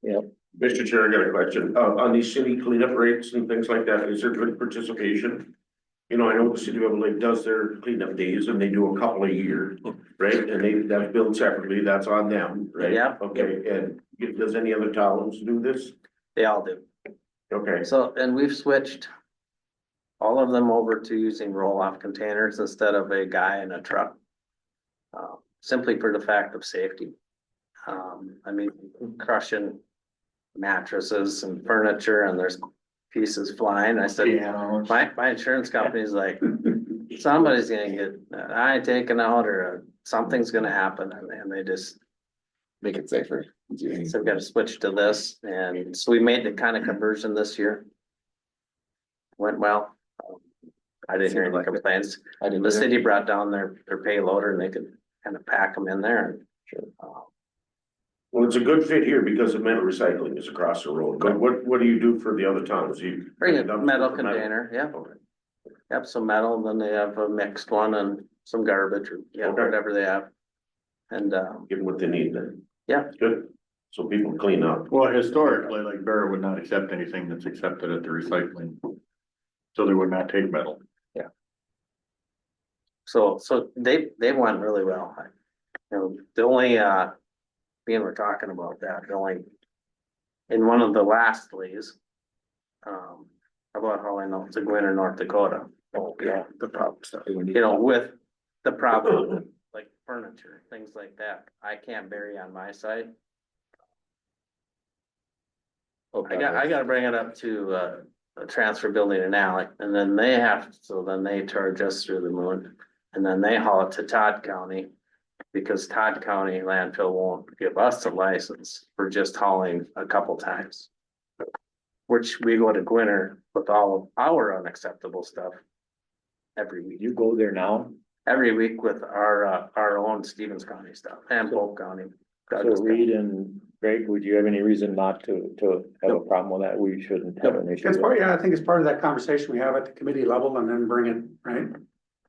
Mr. Chair, I got a question. On these city cleanup rates and things like that, is there good participation? You know, I know the city of Lake does their cleanup days and they do a couple a year, right? And that's billed separately, that's on them, right? Yeah. Okay, and does any other towns do this? They all do. Okay, So, and we've switched all of them over to using roll-off containers instead of a guy in a truck. Simply for the fact of safety. I mean, crushing mattresses and furniture and there's pieces flying. I said, Pianos. my insurance company's like, somebody's gonna get an eye taken out or something's gonna happen, and they just, make it safer. so we've got to switch to this, and so we made the kind of conversion this year. Went well. I didn't hear any complaints. I didn't The either. city brought down their payloader and they could kind of pack them in there and. well, it's a good fit here because the metal recycling is across the road, but what do you do for the other towns? You Bring a metal container, yep. Yep, some metal, and then they have a mixed one and some garbage or, Okay. whatever they have. And, Give them what they need then. Yeah. Good. So people clean up. Well, historically, like Barrett would not accept anything that's accepted at the recycling. So they would not take metal. so they went really well. You know, the only, being we're talking about that, the only, in one of the last leaves, about how I know it's a Gwinner, North Dakota. Oh, yeah, the problem stuff. You know, with the problem, with, like furniture, things like that, I can't bury on my side. I gotta bring it up to, a transfer building in Alec, and then they have, so then they charge us through the moon. And then they haul it to Todd County, because Todd County landfill won't give us a license for just hauling a couple times. Which we go to Gwinner with all of our unacceptable stuff every week. You go there now, Every week with our own Stevens County stuff and Polk County. so Reed and Greg, would you have any reason not to have a problem with that? We shouldn't have an issue. It's part, yeah, I think it's part of that conversation we have at the committee level and then bring it, right?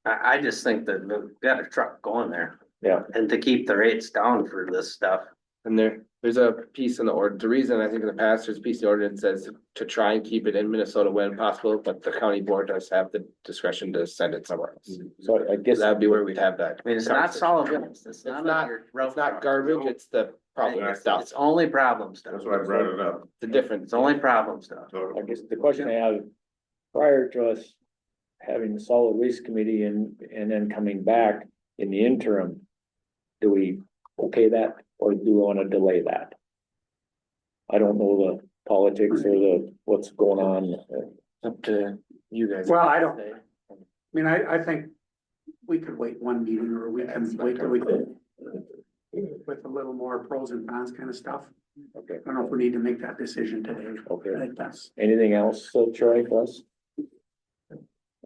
I just think that we've got a truck going there. Yeah. And to keep the rates down for this stuff. And there's a piece in the order, the reason I think in the past, there's a piece in the ordinance says to try and keep it in Minnesota when possible, but the county board does have the discretion to send it somewhere else. So I guess That'd be where we'd have that. I mean, it's not solid waste. It's It's not not, like your rough it's not truck. garbage, it's the problem stuff. It's only problem stuff. That's why I brought it up. The difference. It's only problem stuff. I guess the question I have, prior to us having the solid waste committee and then coming back in the interim, do we okay that, or do we wanna delay that? I don't know the politics or what's going on. Up to you guys. Well, I don't- I mean, I think we could wait one meeting or we can wait till we can. With a little more pros and cons kind of stuff. Okay, I don't know if we need to make that decision today. I okay. think that's. Anything else, Troy, for us?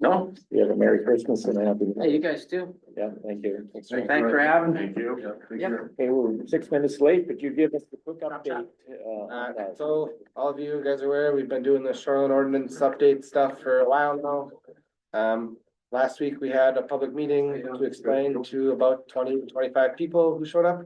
No, You have a Merry Christmas and a Happy New hey, you Year. guys do. Yeah, thank you. Thanks for having me. Thank you. Yep. Okay, we're 6 minutes late, but you give us the quick update. On that. So all of you guys are aware, we've been doing the shoreline ordinance update stuff for a while now. Last week we had a public meeting to explain to about 20-25 people who showed up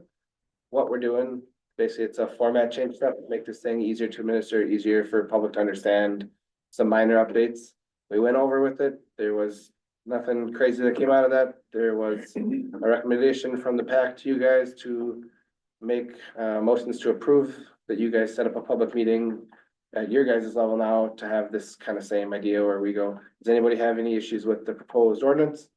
what we're doing. Basically, it's a format change stuff, to make this thing easier to administer, easier for public to understand, some minor updates. We went over with it. There was nothing crazy that came out of that. There was a recommendation from the PAC to you guys to make motions to approve that you guys set up a public meeting at your guys' level now to have this kind of same idea where we go, does anybody have any issues with the proposed ordinance?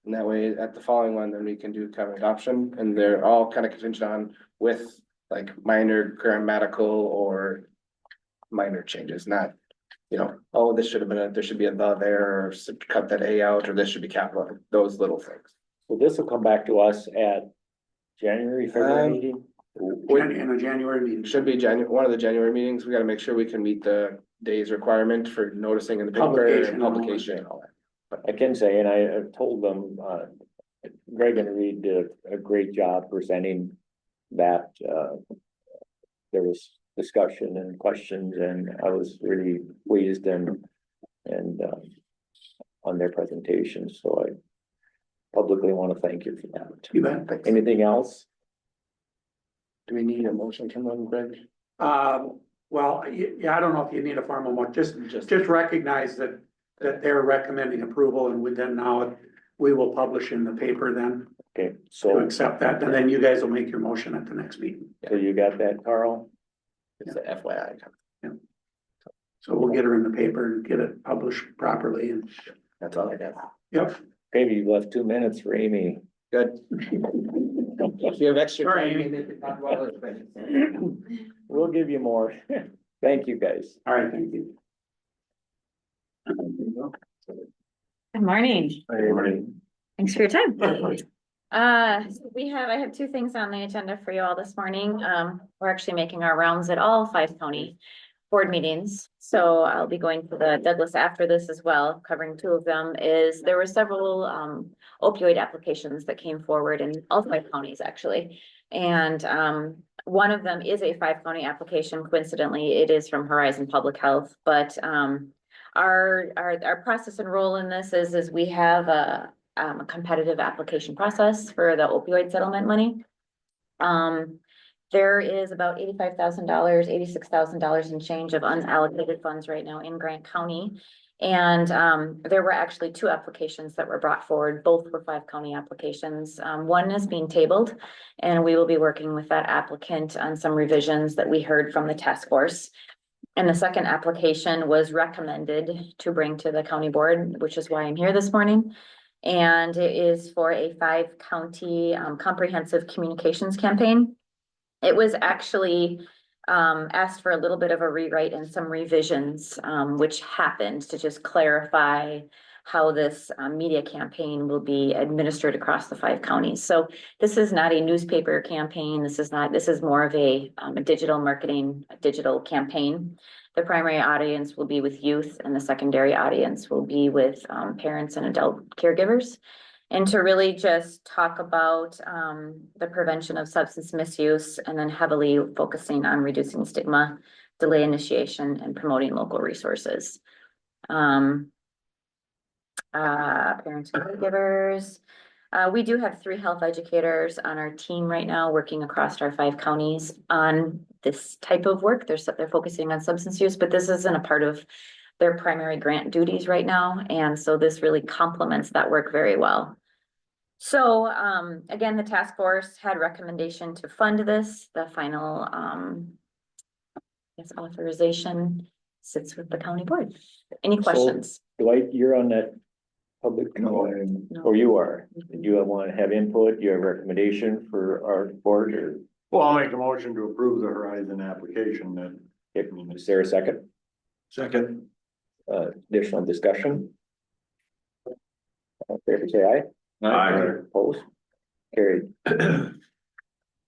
And that way, at the following one, then we can do kind of adoption, and they're all kind of contingent on with like minor grammatical or minor changes, not, you know, oh, this should have been, there should be a the there, or cut that A out, or this should be capital, those little things. So this will come back to us at January, February meeting? In a January meeting. Should be one of the January meetings. We gotta make sure we can meet the day's requirement for noticing in the paper Publication and and all that. publication and all that. I can say, and I've told them, Greg and Reed did a great job presenting that, there was discussion and questions, and I was really pleased and on their presentation, so I publicly want to thank you for that. You bet. Anything else? Do we need a motion from them, Greg? Well, yeah, I don't know if you need a formal one, just recognize that they're recommending approval and we will publish in the paper then Okay, to so accept that, and then you guys will make your motion at the next meeting. you got that, Carl? It's the FYI. So we'll get her in the paper and get it published properly and, That's all I got. yep. Maybe you left 2 minutes for Amy. Good. If you have extra Sorry, time, Amy. we can talk about other things. We'll give you more. Thank you, guys. All right, thank you. Good morning. Thanks for your time. I have 2 things on the agenda for you all this morning. We're actually making our rounds at all 5 county board meetings. So I'll be going to the Douglas after this as well. Covering 2 of them there were several opioid applications that came forward in all 5 counties actually. And one of them is a 5 county application. Coincidentally, it is from Horizon Public Health, but our process and role in this is we have a competitive application process for the opioid settlement money. There is about $85,000, $86,000 in change of unallocated funds right now in Grant County. And there were actually two applications that were brought forward. Both were 5-county applications. One is being tabled, and we will be working with that applicant on some revisions that we heard from the task force. And the second application was recommended to bring to the county board, which is why I'm here this morning. And it is for a 5-county comprehensive communications campaign. It was actually asked for a little bit of a rewrite and some revisions, which happened to just clarify how this media campaign will be administered across the 5 counties. So this is not a newspaper campaign. This is more of a digital marketing, a digital campaign. The primary audience will be with youth, and the secondary audience will be with parents and adult caregivers. And to really just talk about the prevention of substance misuse, and then heavily focusing on reducing stigma, delay initiation, and promoting local resources. Parents and caregivers. We do have 3 health educators on our team right now, working across our 5 counties on this type of work. They're focusing on substance use, but this isn't a part of their primary grant duties right now. And so this really complements that work very well. So again, the task force had recommendation to fund this. The final authorization sits with the county board. Any questions? Dwight, you're on that public, No. or you are, do you want to have input, your recommendation for our board, or Well, I'll make a motion to approve the Horizon application then. is there a second? Second. Additional discussion? All in favor, say aye. Aye. Opposed? Carried.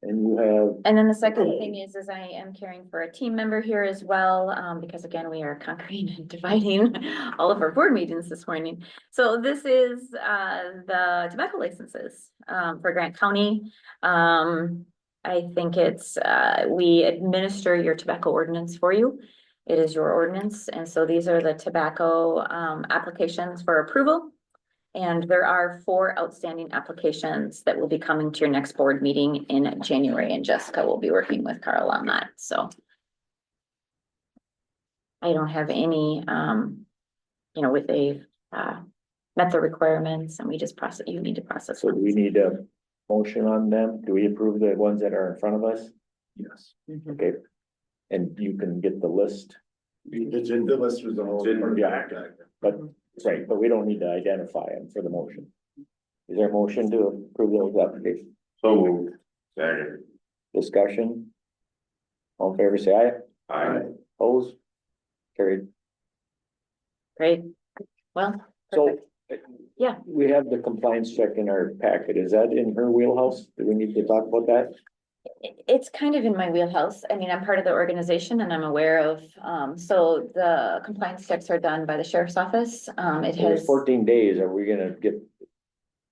And you have, And then the second thing is I am caring for a team member here as well, because again, we are conquering and dividing all of our board meetings this morning. So this is the tobacco licenses for Grant County. I think it's, we administer your tobacco ordinance for you. It is your ordinance. And so these are the tobacco applications for approval. And there are 4 outstanding applications that will be coming to your next board meeting in January, and Jessica will be working with Carl on that, so. I don't have any, with a, met the requirements, and we just process, you need to process. so do we need a motion on them? Do we approve the ones that are in front of us? Yes. Mhm. Okay. And you can get the list, It's in The list was the whole. It's in the yeah. but, right, but we don't need to identify them for the motion. Is there a motion to approve those applications? So moved. Second. Discussion? All in favor, say aye. Aye. Opposed? Carried. Great, well. So. Perfect. Yeah. We have the compliance check in our packet. Is that in her wheelhouse? Do we need to talk about that? It's kind of in my wheelhouse. I mean, I'm part of the organization and I'm aware of, so the compliance checks are done by the sheriff's office. It It was has, 14 days. Are we gonna get?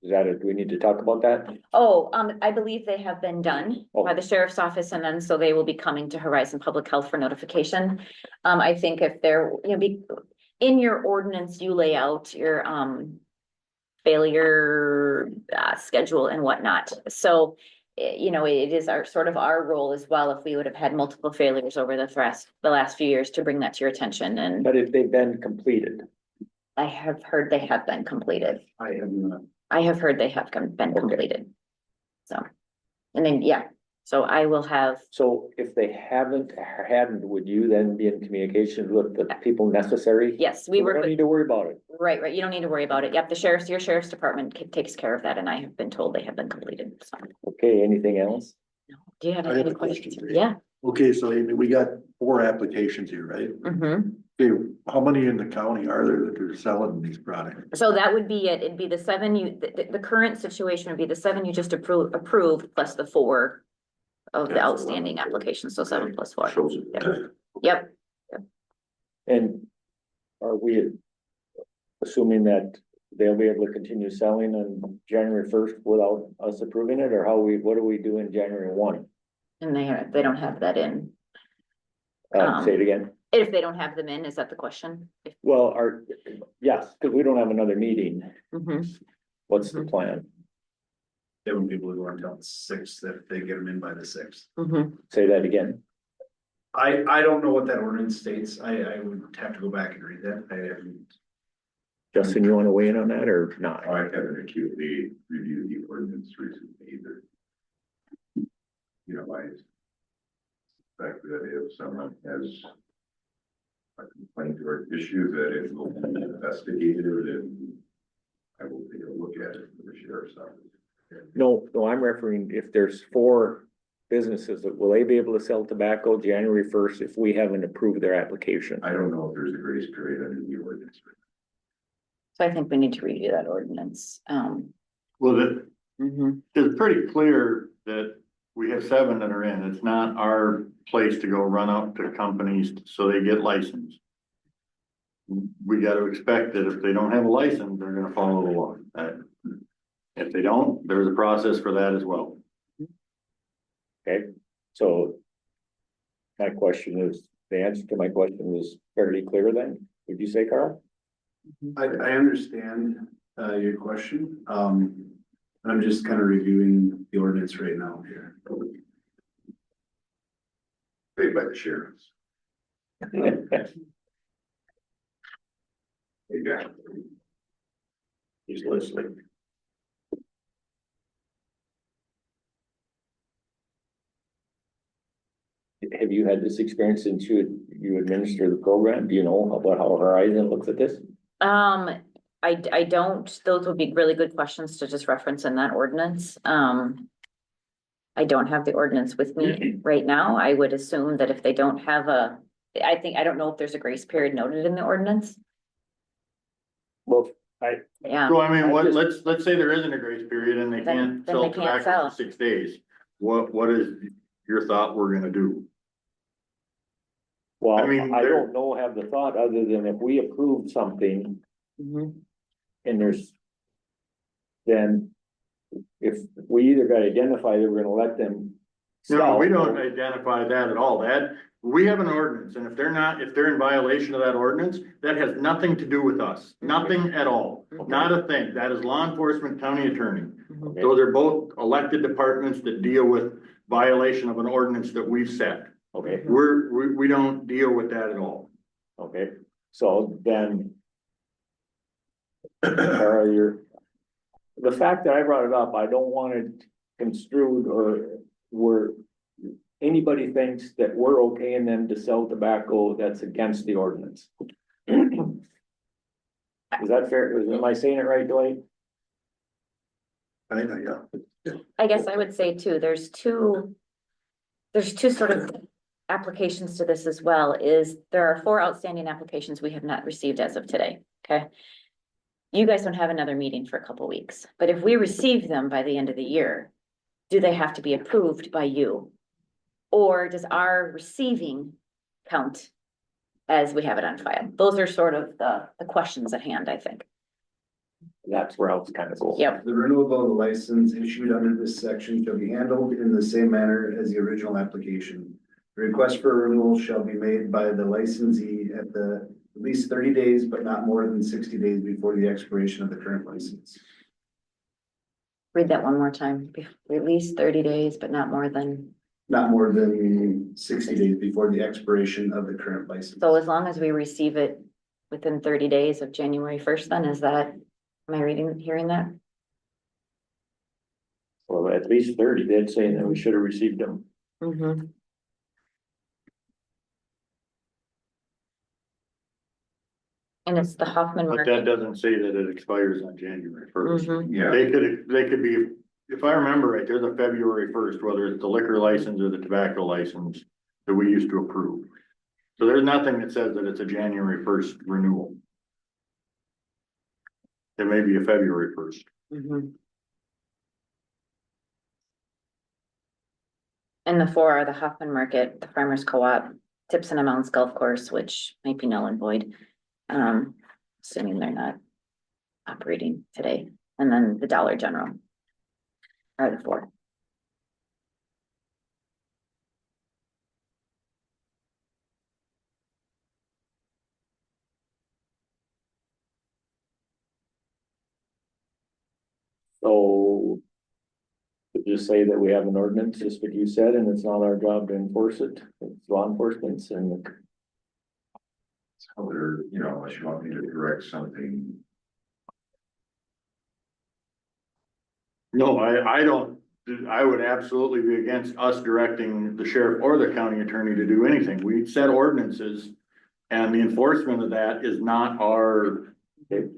Is that do we need to talk about that? I believe they have been done by Oh. the sheriff's office, and then so they will be coming to Horizon Public Health for notification. I think if they're, in your ordinance, you lay out your, failure, schedule and whatnot. So, it is our role as well, if we would have had multiple failures over the last few years, to bring that to your attention. And But if they've been completed, I have heard they have been completed. I have not. I have heard they have been Okay. completed. So, and then, so I will have, so if they hadn't, would you then be in communication with the people necessary? yes, we We work don't with, need to worry about it. right, you don't need to worry about it. Yep, your sheriff's department takes care of that, and I have been told they have been completed, so. Okay, anything else? Do you have I have any a question questions? for you. Yeah. Okay, so we got 4 applications here, right? Mm-hmm. Okay, how many in the county are there that are selling these products? So that would be it. It'd be the 7 the current situation would be the 7 you just approved plus the 4 of the outstanding applications, so 7 plus 4. Shows it. Yep, And are we assuming that they'll be able to continue selling on January 1st without us approving it, or what do we do in January 1? and they don't have that in. Say it again. If they don't have them in, is that the question? Well, yes, because we don't have another meeting. Mhm. What's the plan? They wouldn't be able to go until the sixth if they get them in by the sixth. Mhm. Say that again. I don't know what that ordinance states. I would have to go back and read that. I haven't. Justin, you wanna weigh in on that or not? I haven't acutely reviewed the ordinance recently either. You know, I suspect that if someone has a complaint or issue, that it will be investigated and I will take a look at it for the sheriff's office. No, I'm referring, if there's 4 businesses, will they be able to sell tobacco January 1st if we haven't approved their application? I don't know if there's a grace period under the ordinance. So I think we need to review that ordinance. Well, Mhm. it's pretty clear that we have 7 that are in. It's not our place to go run out to companies so they get licensed. We gotta expect that if they don't have a license, they're gonna follow the law. If they don't, there's a process for that as well. Okay, so. My question is, the answer to my question was fairly clear then, would you say, Carl? I understand, your question. I'm just kind of reviewing the ordinance right now here. Paid by the sheriffs. Exactly. He's listening. Have you had this experience since you administer the program? Do you know about how Horizon looks at this? I don't, those would be really good questions to just reference in that ordinance. I don't have the ordinance with me right now. I would assume that if they don't have I don't know if there's a grace period noted in the ordinance. Well, Yeah, So I mean, I just- let's say there isn't a grace period and they Then- can't then sell they can't tobacco sell. for 6 days. What is your thought we're gonna do? well, I mean, I there- don't know, have the thought, other than if we approved something Mhm. and then if we either got identified, that we're gonna let them. No, we sell, don't identify that at all. We have an ordinance, and if they're in violation of that ordinance, that has nothing to do with us, nothing at all, not a thing. That is law enforcement, county attorney. Mhm. Those are both elected departments that deal with violation of an ordinance that we've set. Okay, We don't deal with that at all. okay, so then. Carl, the fact that I brought it up, I don't want it construed or where anybody thinks that we're okay in them to sell tobacco that's against the ordinance. Is that fair? Am I saying it right, Dwight? I know, yeah. I guess I would say too, there's two sort of applications to this as well, is there are 4 outstanding applications we have not received as of today, okay? You guys don't have another meeting for a couple weeks, but if we receive them by the end of the year, do they have to be approved by you? Or does our receiving count as we have it on file? Those are sort of the questions at hand, I think. That's where I was kind of going. Yep. The renewal of the license issued under this section shall be handled in the same manner as the original application. The request for renewal shall be made by the licensee at least 30 days, but not more than 60 days before the expiration of the current license. Read that one more time. At least 30 days, but not more than, Not more than 60 days before the expiration of the current license. so as long as we receive it within 30 days of January 1st, then is that, am I hearing that? Well, at least 30, they'd say that we should have received them. Mm-hmm. And it's the Hoffman But that Market. doesn't say that it expires on January 1st. Mhm. Yeah, They could be, if I remember right, there's a February 1st, whether it's the liquor license or the tobacco license that we used to approve. So there's nothing that says that it's a January 1st renewal. It may be a February 1st. Mhm. And the 4 are the Hoffman Market, the Farmers Co-op, Tips and Mounds Golf Course, which might be null and void. Assuming they're not operating today, and then the Dollar General are the 4. So just say that we have an ordinance, just what you said, and it's not our job to enforce it. It's law enforcement's and So there, you know, unless you want me to direct something, No, I don't, I would absolutely be against us directing the sheriff or the county attorney to do anything. We set ordinances. And the enforcement of that is not our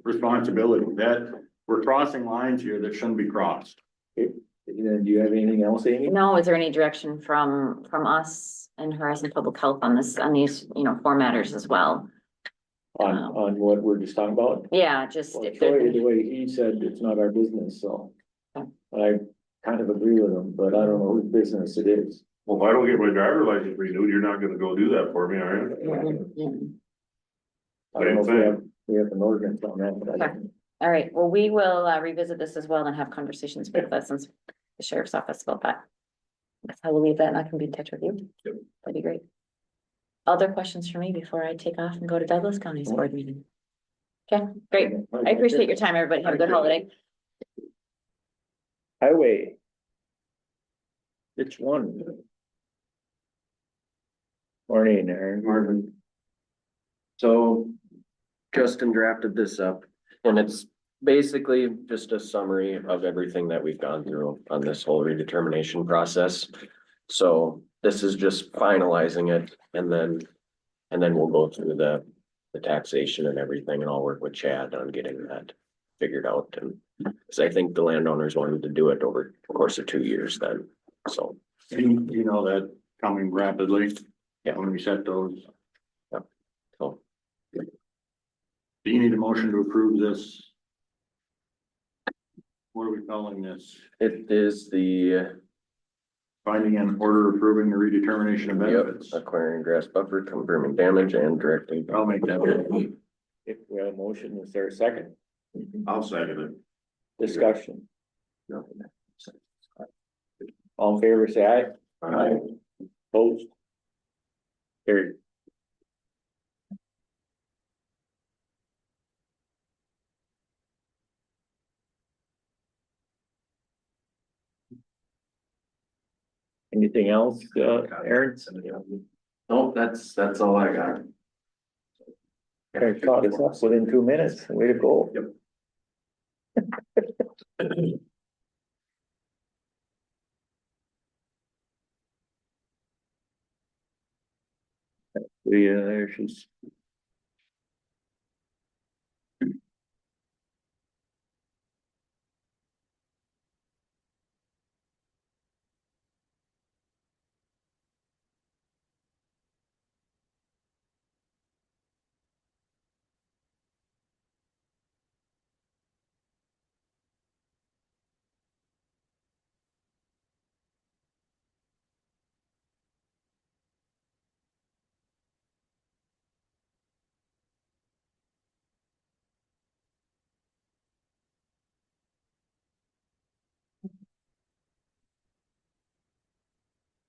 responsibility. That, we're crossing lines here that shouldn't be crossed. do you have anything else, Amy? No, is there any direction from us and Horizon Public Health on this, on these, you know, four matters as well? On what we're just talking about? Yeah, just Well, if there's Troy, any- the way he said, it's not our business, so. Okay. I kind of agree with him, but I don't know whose business it is. Well, if I don't get my driver's license renewed, you're not gonna go do that for me, are you? Yeah. I don't know if we have an ordinance on that, but I don't. All right, well, we will revisit this as well and have conversations with us and the sheriff's office about that. Guess I will leave that and I can be in touch with you. That'd be great. Other questions for me before I take off and go to Douglas County's board meeting? Okay, great. I appreciate your time, everybody. Have a good holiday. Highway. Which one? Morning, Aaron. Marvin. So Justin drafted this up and it's basically just a summary of everything that we've gone through on this whole redetermination process. So this is just finalizing it and then we'll go through the taxation and everything and I'll work with Chad on getting that figured out. And so I think the landowners wanted to do it over the course of 2 years then, so. You know that coming rapidly. Yeah. When we set those. So Do you need a motion to approve this? What are we calling this? it is the Finding an order approving the redetermination of benefits. acquiring grass buffer, confirming damage and directing. I'll make that. If we have a motion, is there a second? I'll second it. Discussion. All in favor, say aye. Aye. Opposed? Carried. Anything else, Aaron? Nope, that's all I got. Okay, caught us up within 2 minutes. Way to go. Yeah, there she's.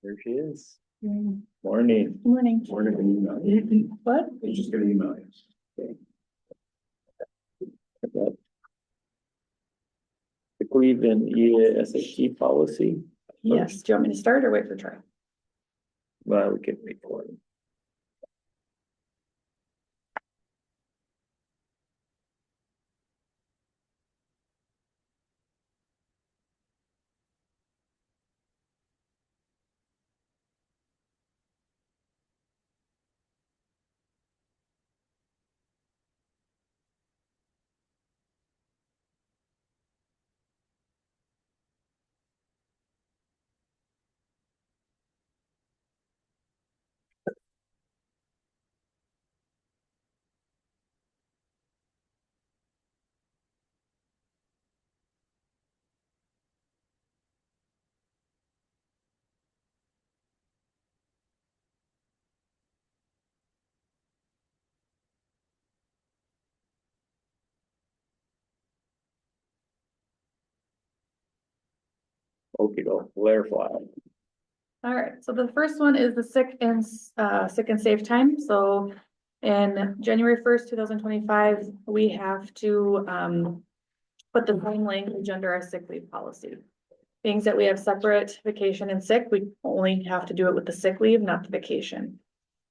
There she is. Morning. Morning. What? He's just gonna email you. The Cleveland ESHG policy. Yes, do you want me to start or wait for Troy? Well, we can wait for it. Okay, go, flare flag. All right, so the first one is the sick and safe time. So in January 1st, 2025, we have to put the same language under our sick leave policy. being that we have separate vacation and sick, we only have to do it with the sick leave, not the vacation.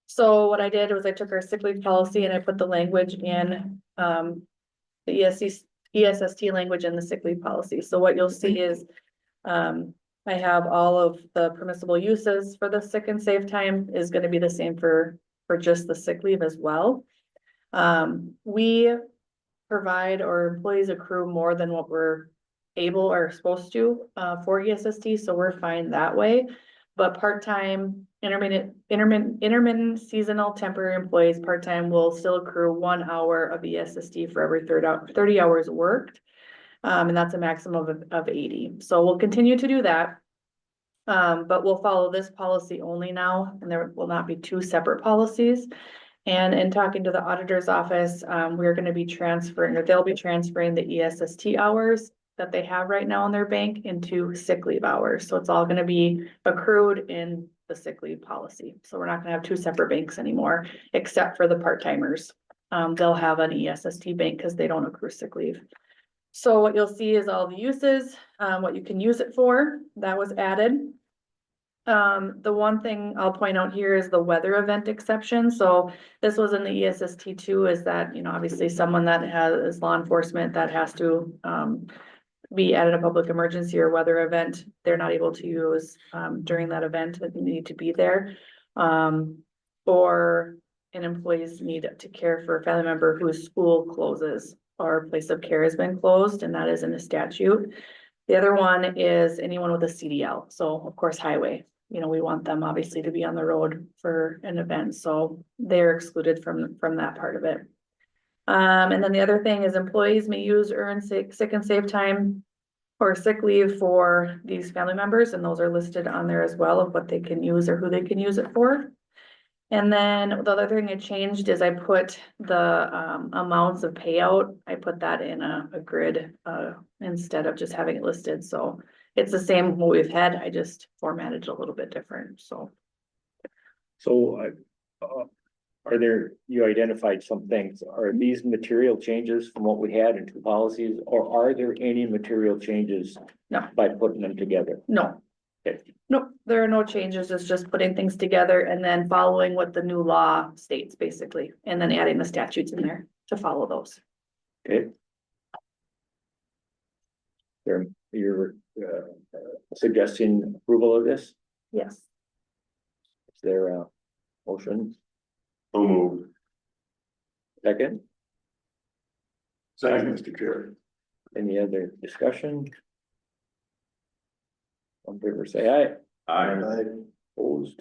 So what I did was I took our sick leave policy and I put the language in, the ESST language in the sick leave policy. So what you'll see is, I have all of the permissible uses for the sick and safe time is gonna be the same for just the sick leave as well. We provide or employees accrue more than what we're able or supposed to, for ESST, so we're fine that way. But part-time, intermittent seasonal temporary employees, part-time will still accrue 1 hour of ESST for every 30 hours worked. And that's a maximum of 80. So we'll continue to do that. But we'll follow this policy only now, and there will not be 2 separate policies. And in talking to the auditor's office, we're gonna be transferring, or they'll be transferring the ESST hours that they have right now in their bank into sick leave hours. So it's all gonna be accrued in the sick leave policy. So we're not gonna have 2 separate banks anymore, except for the part-timers. They'll have an ESST bank because they don't accrue sick leave. So what you'll see is all the uses, what you can use it for, that was added. The one thing I'll point out here is the weather event exception. So this was in the ESST too, is that, you know, obviously someone that is law enforcement that has to, be at a public emergency or weather event, they're not able to use, during that event, that they need to be there. Or an employee's need to care for a family member whose school closes or place of care has been closed, and that is in the statute. The other one is anyone with a CDL. So of course, highway, you know, we want them obviously to be on the road for an event, so they're excluded from that part of it. And then the other thing is employees may use earned sick and safe time or sick leave for these family members, and those are listed on there as well of what they can use or who they can use it for. And then the other thing I changed is I put the amounts of payout, I put that in a grid instead of just having it listed. So it's the same what we've had, I just formatted it a little bit different, so. So, are there, you identified some things, are these material changes from what we had in 2 policies, or are there any material changes? No. By putting them together? No. Okay. Nope, there are no changes, it's just putting things together and then following what the new law states, basically, and then adding the statutes in there to follow those. Okay. You're suggesting approval of this? Yes. Is there a motion? So moved. Second, Second, Mr. Chair. any other discussion? All in favor, say aye. Aye. Opposed?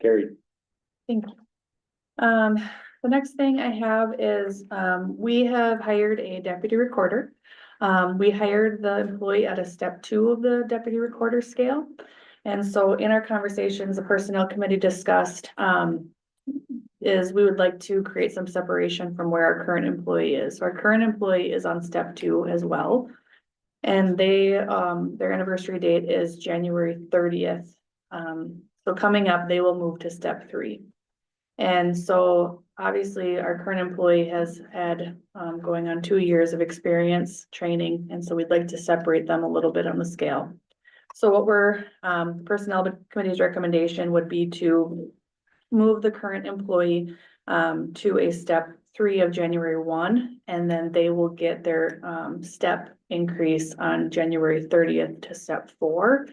Carried. Thank you. The next thing I have is, we have hired a deputy recorder. We hired the employee at a step 2 of the deputy recorder scale. And so in our conversations, the personnel committee discussed, is we would like to create some separation from where our current employee is. So our current employee is on step 2 as well. And they, their anniversary date is January 30th. So coming up, they will move to step 3. And so obviously our current employee has had, going on 2 years of experience training. And so we'd like to separate them a little bit on the scale. So what we're, personnel committee's recommendation would be to move the current employee, to a step 3 of January 1, and then they will get their, step increase on January 30th to step 4.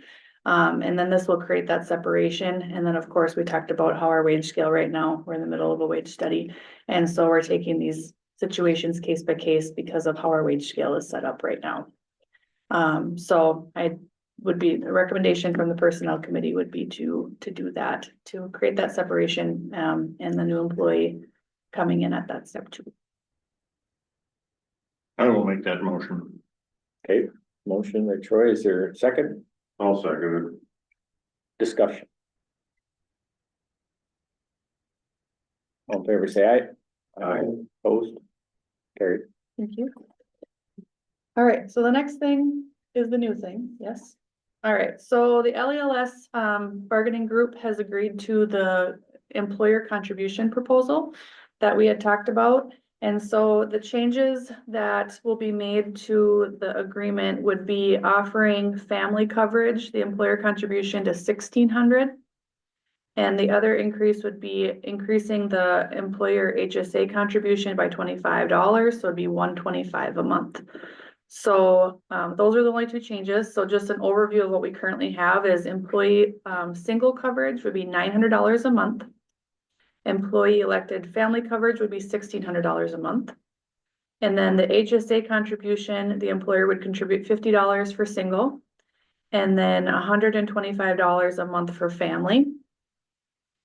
And then this will create that separation. And then, of course, we talked about how our wage scale right now, we're in the middle of a wage study. And so we're taking these situations case by case because of how our wage scale is set up right now. So the recommendation from the personnel committee would be to do that, to create that separation, and the new employee coming in at that step 2. I will make that motion. Okay, motion by Troy, is there a second? I'll second it. Discussion. All in favor, say aye. Aye. Opposed? Carried. Thank you. All right, so the next thing is the new thing, yes. All right, so the LELS bargaining group has agreed to the employer contribution proposal that we had talked about. And so the changes that will be made to the agreement would be offering family coverage, the employer contribution to $1,600. And the other increase would be increasing the employer HSA contribution by $25, so it'd be $125 a month. So those are the only two changes. So just an overview of what we currently have is employee single coverage would be $900 a month. Employee elected family coverage would be $1,600 a month. And then the HSA contribution, the employer would contribute $50 for single. And then $125 a month for family.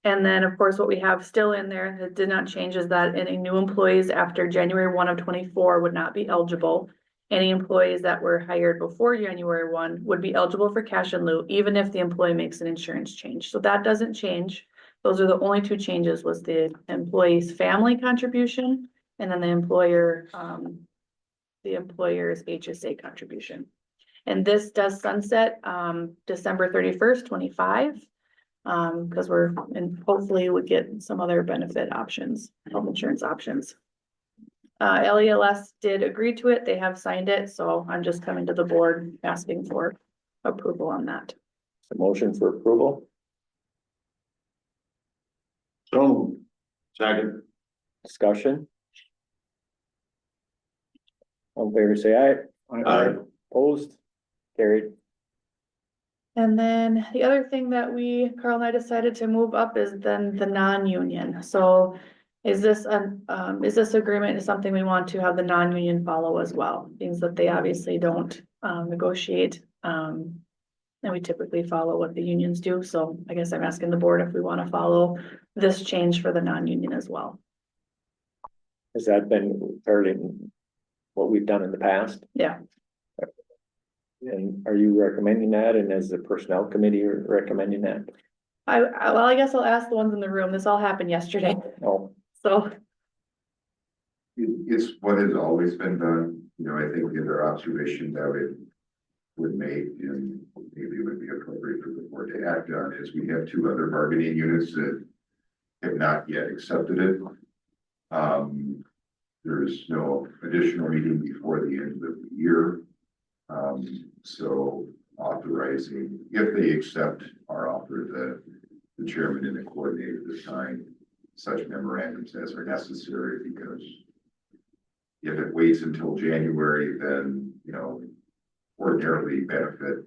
And then, of course, what we have still in there that did not change is that any new employees after January 1 of 24 would not be eligible. Any employees that were hired before January 1 would be eligible for cash in lieu, even if the employee makes an insurance change. So that doesn't change. Those are the only two changes, was the employee's family contribution and then the employer's HSA contribution. And this does sunset December 31st, 25. Because and hopefully we get some other benefit options, health insurance options. LELS did agree to it. They have signed it. So I'm just coming to the board asking for approval on that. A motion for approval, So, Second. discussion. All in favor, say aye. Aye. Opposed, carried. And then the other thing that Carl and I decided to move up is then the non-union. So is this agreement is something we want to have the non-union follow as well? Things that they obviously don't negotiate. And we typically follow what the unions do. So I guess I'm asking the board if we want to follow this change for the non-union as well. Has that been fairly what we've done in the past? Yeah. And are you recommending that? And is the personnel committee recommending that? I guess I'll ask the ones in the room. This all happened yesterday. Oh, So It's what has always been done, you know, I think the other observation that it would make, and maybe it would be appropriate for the board to act on, is we have two other bargaining units that have not yet accepted it. There's no additional meeting before the end of the year. So authorizing, if they accept our offer, the chairman and the coordinator to sign such memorandums as are necessary, because if it waits until January, then, you know, ordinarily benefit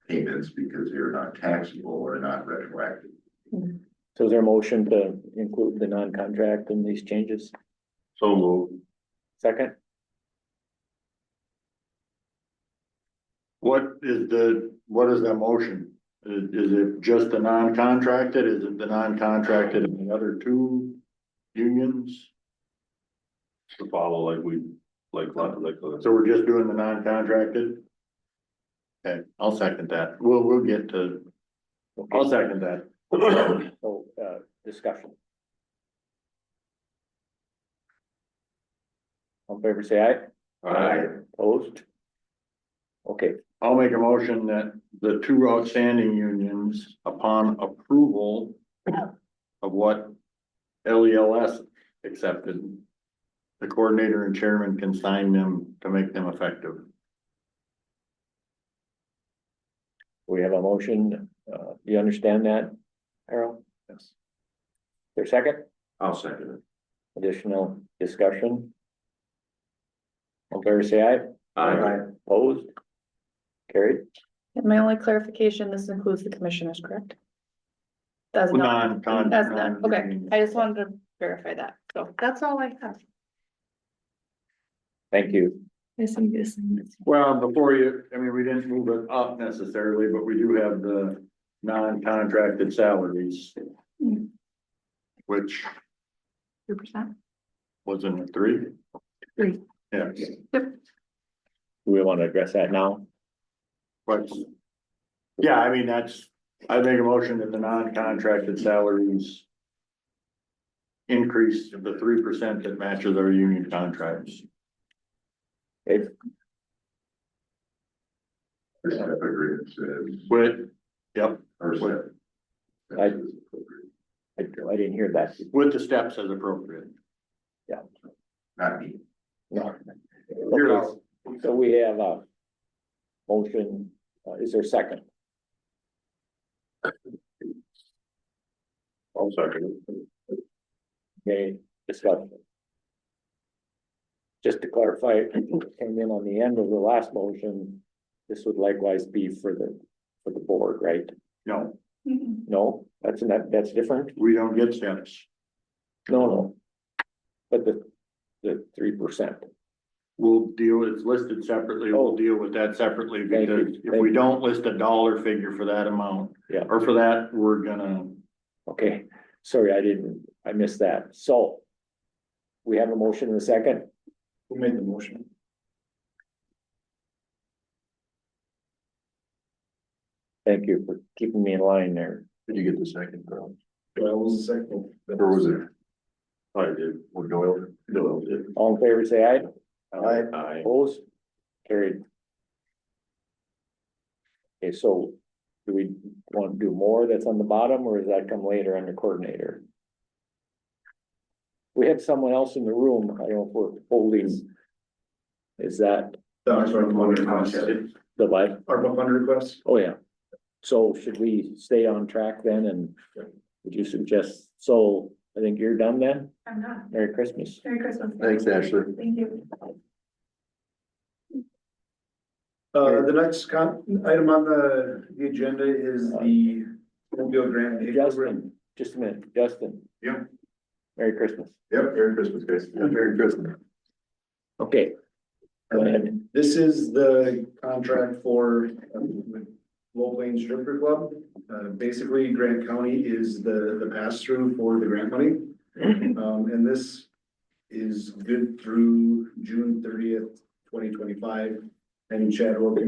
payments, because they're not taxable or not retroactive. so is there a motion to include the non-contract in these changes? So moved. Second, what is the motion? Is it just the non-contracted? Is it the non-contracted and the other two unions? To follow like. So we're just doing the non-contracted? Okay, I'll second that. We'll get to, I'll second that. so, discussion. All in favor, say aye. Aye. Opposed? Okay, I'll make a motion that the two outstanding unions, upon approval of what LELS accepted, the coordinator and chairman can sign them to make them effective. we have a motion. You understand that, Harold? Yes. There a second? I'll second it. Additional discussion? All in favor, say aye. Aye. Opposed? Carried? and my only clarification, this includes the commissioners, correct? Does not. That's not, okay, I just wanted to verify that, so that's all I have. Thank you. Well, before you, I mean, we didn't move it up necessarily, but we do have the non-contracted salaries. Which 2%. was in the three. 3. Yeah, Do we want to address that now? but. Yeah, I mean, I make a motion that the non-contracted salaries. Increase of the 3% that matches our union contracts. Okay, The step agreement says, With, yep, or step. I didn't hear that. with the steps as appropriate. Yeah. not me. No. You're Okay, so we have a motion, is there a second? I'll second it. Okay, discussion. Just to clarify, it came in on the end of the last motion, this would likewise be for the board, right? No, No, that's different? we don't get cents. No. But the 3%, We'll deal, it's listed separately, we'll deal with that separately, Thank you. because if we don't list a dollar figure for that amount. Yeah. Or for that, we're gonna, okay, sorry, I missed that, so. We have a motion in a second, Who made the motion? thank you for keeping me in line there. Did you get the second, Carl? Well, was the second. Or was it? I did. Or Doyle? Doyle did. All in favor, say aye. Aye. Opposed? Carried. Okay, so do we want to do more that's on the bottom, or does that come later under coordinator? We have someone else in the room, I don't know if we're holding. Is that The ARPA fund request. the what? ARPA fund request? Oh, yeah. So should we stay on track then, and would you suggest, so I think you're done then? I'm not. Merry Christmas. Merry Christmas. Thanks, Ashley. Thank you. The next item on the agenda is the Mobile Grant Aid Program. Justin, just a minute, Justin. Yeah. Merry Christmas. Yep, Merry Christmas, guys. Merry Christmas. Okay. Go ahead. This is the contract for Low Plains Stripper Club. Basically, Grant County is the pass-through for the grant money. And this is good through June 30th, 2025. And Chad will the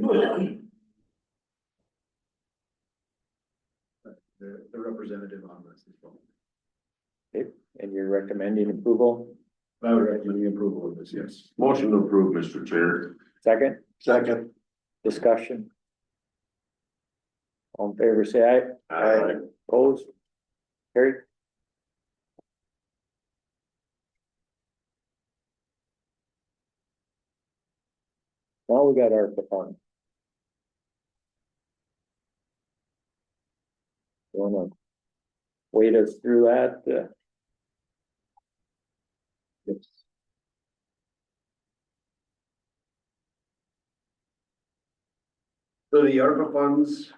representative on this as well. Okay, and you're recommending approval? I would recommend the approval of this, yes. Motion to approve, Mr. Chair. Second, Second. discussion? All in favor, say aye. Aye. Opposed? Carried. Now we got our fund. Wanna wait us through that? Yes. So the ARPA funds,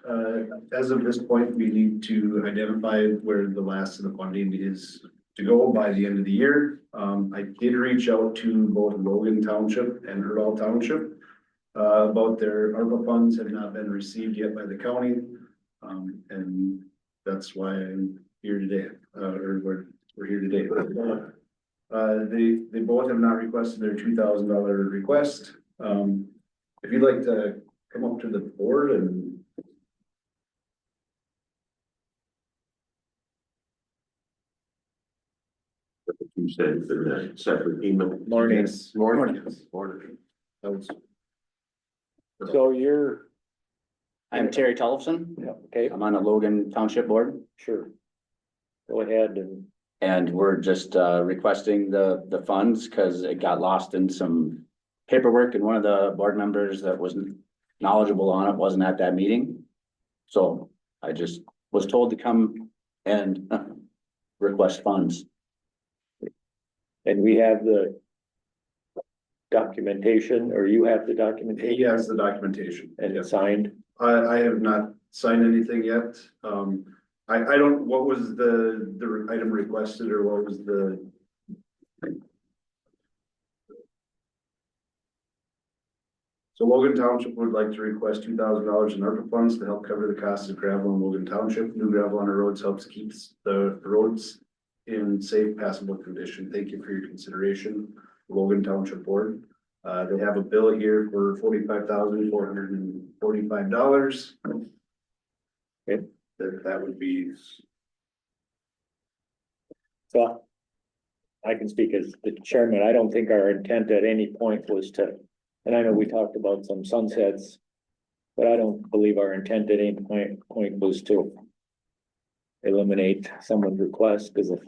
as of this point, we need to identify where the last of the funding is to go by the end of the year. I did reach out to both Logan Township and Hurdall Township about their ARPA funds have not been received yet by the county. And that's why I'm here today, or we're here today. They both have not requested their $2,000 request. If you'd like to come up to the board and. You said for the separate email. Morning. Morning. So you're, I'm Terry Tollefson. okay, I'm on the Logan Township Board, sure. Go ahead and, and we're just requesting the funds because it got lost in some paperwork, and one of the board members that wasn't knowledgeable on it wasn't at that meeting. So I just was told to come and request funds. and we have the documentation, or you have the documentation? He has the documentation. And it's signed? I have not signed anything yet. I don't, what was the item requested, or what was the? So Logan Township would like to request $2,000 in ARPA funds to help cover the cost of gravel in Logan Township. New gravel on our roads helps keep the roads in safe passable condition. Thank you for your consideration, Logan Township Board. They have a bill here for $45,445. Okay. That would be. So I can speak as the chairman. I don't think our intent at any point was to, and I know we talked about some sunsets, but I don't believe our intent at any point was to eliminate someone's request, because if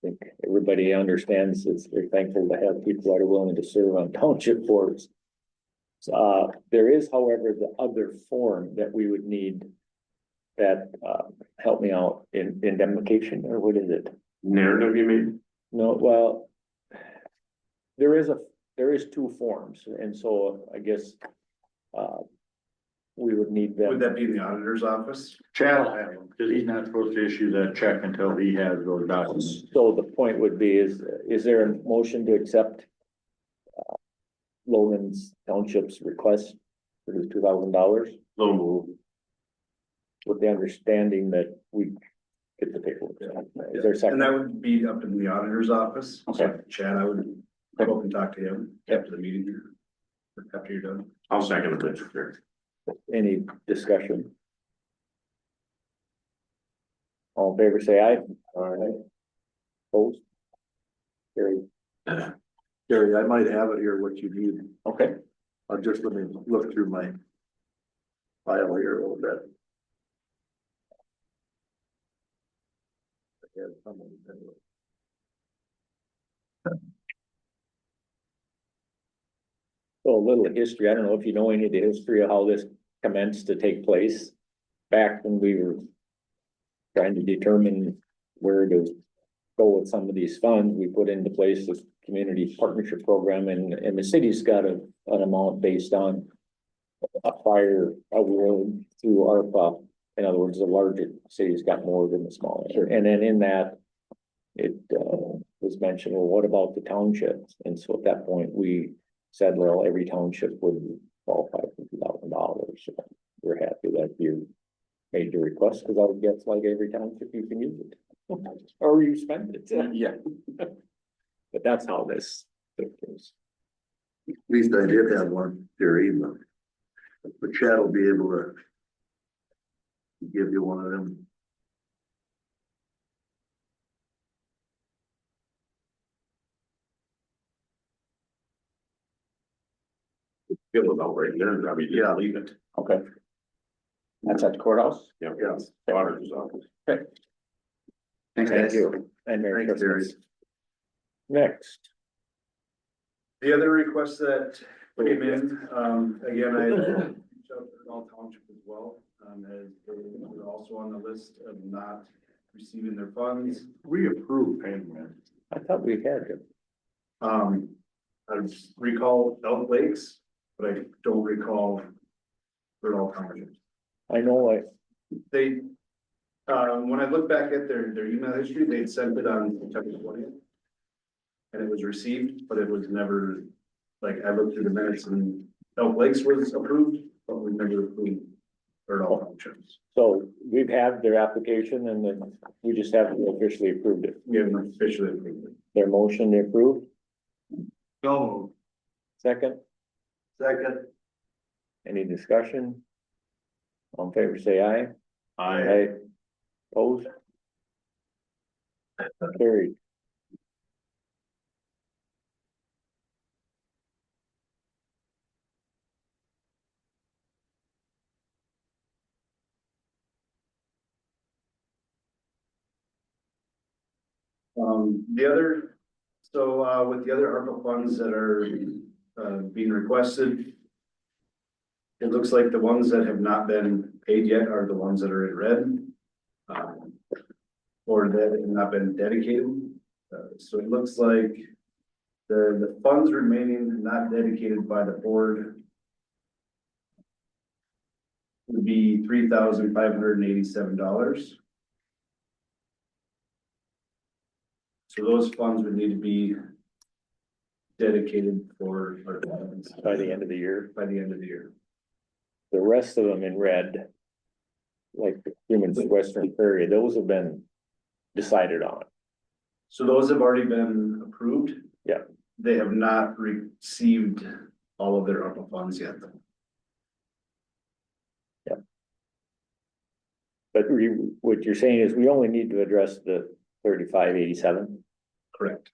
think everybody understands it's, we're thankful to have people that are willing to serve on township boards. There is, however, the other form that we would need that, help me out, in indemnification, or what is it? Narrative you mean? No, well, there is two forms, and so I guess, we would need Would them. that be in the auditor's office? Chad will have them, cause he's not supposed to issue that check until he has those documents. So the point would be, is there a motion to accept Lowlands Township's request for the $2,000 Low move. with the understanding that we get the paperwork? Is there a second? And that would be up in the auditor's office. So Okay. Chad, I would go up and talk to him after the meeting here. After you're done. I'll second it, Mr. Chair. Any discussion? All in favor, say aye. All right. Opposed? Carried. Gary, I might have it here, what you need. Okay. I'll just let me look through my file here a little bit. I had some of it anyway. So a little history, I don't know if you know any of the history of how this commenced to take place. Back when we were trying to determine where to go with some of these funds, we put into place this community partnership program, and the city's got an amount based on a prior award through ARPA. In other words, the larger cities got more than the smaller. And then in that, it was mentioned, well, what about the townships? And so at that point, we said, well, every township would qualify for $2,000. So we're happy that you made the request, because I would guess like every township you can use it. Or you spend it. Yeah. But that's how this goes. At least I did have one there even. But Chad will be able to give you one of them. Fill it out right there, I mean, yeah, leave it. Okay. That's at the courthouse? Yeah. Yes. Auditor's office. Thanks, Thank guys. you. And Merry Thanks, Christmas. Next. The other request that came in, again, I reached out to all township as well, as they're also on the list of not receiving their funds. We approve payment. I thought we had it. I recall Elk Lakes, but I don't recall for all townships. I know They, when I look back at their email history, they'd sent it on September 20th. And it was received, but it was never, like, I looked through the minutes and Elk Lakes was approved, but we never approved for all townships. so we've had their application, and then we just haven't officially approved it. We haven't officially approved it. Their motion to approve, So. second, Second. any discussion? All in favor, say aye. I, Opposed? Carried. The other, so, with the other ARPA funds that are, being requested. It looks like the ones that have not been paid yet are the ones that are in red. Or that have not been dedicated. So it looks like the funds remaining not dedicated by the board would be $3,587. So those funds would need to be dedicated for our funds By the end of the year, by the end of the year. the rest of them in red. Like the Humans Western Prairie, those have been decided on. So those have already been approved. Yeah. They have not received all of their ARPA funds yet. But what you're saying is we only need to address the 3587. Correct.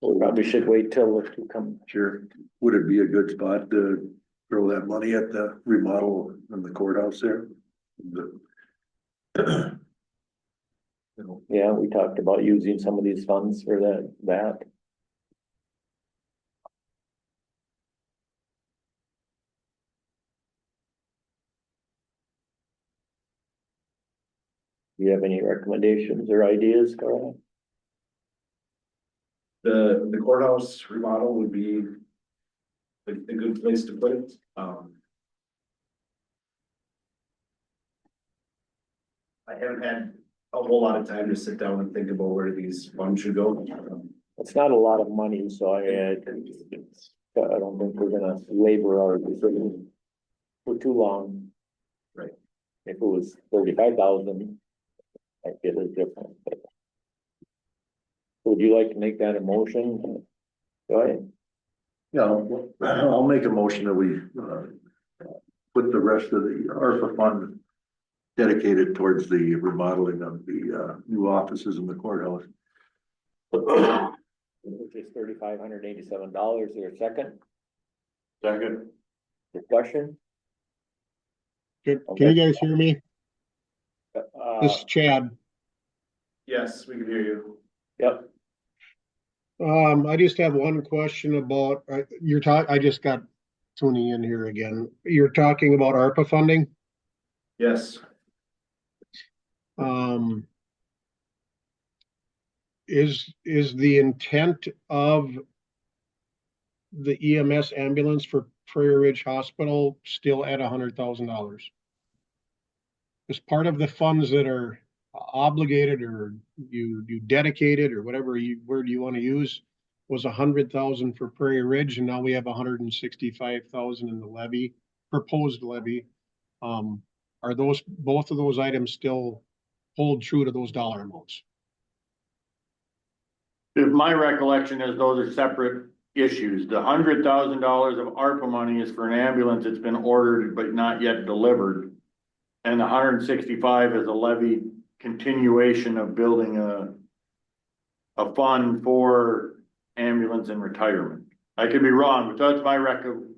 We probably should wait till the two come. Sure. Would it be a good spot to throw that money at the remodel in the courthouse there? Yeah, we talked about using some of these funds for that. Do you have any recommendations or ideas, Carl? The courthouse remodel would be a good place to put it. I haven't had a whole lot of time to sit down and think about where these funds should go. It's not a lot of money, so I don't think we're gonna labor our decision for too long. Right. If it was 35,000, I'd get it different, but. Would you like to make that a motion? Go ahead. Yeah, I'll make a motion that we, put the rest of the ARPA fund dedicated towards the remodeling of the, new offices in the courthouse. Which is $3,587, is there a second? Second. Discussion? Can you guys hear me? This is Chad. Yes, we can hear you. Yep, I just have one question about, I just got tuning in here again. You're talking about ARPA funding? Yes. Is the intent of the EMS ambulance for Prairie Ridge Hospital still at $100,000? As part of the funds that are obligated or you dedicated or whatever word you want to use was 100,000 for Prairie Ridge, and now we have 165,000 in the levy, proposed levy. Are both of those items still hold true to those dollar amounts? If my recollection is those are separate issues. The $100,000 of ARPA money is for an ambulance that's been ordered but not yet delivered. And the 165 is a levy continuation of building a fund for ambulance and retirement. I could be wrong, but that's my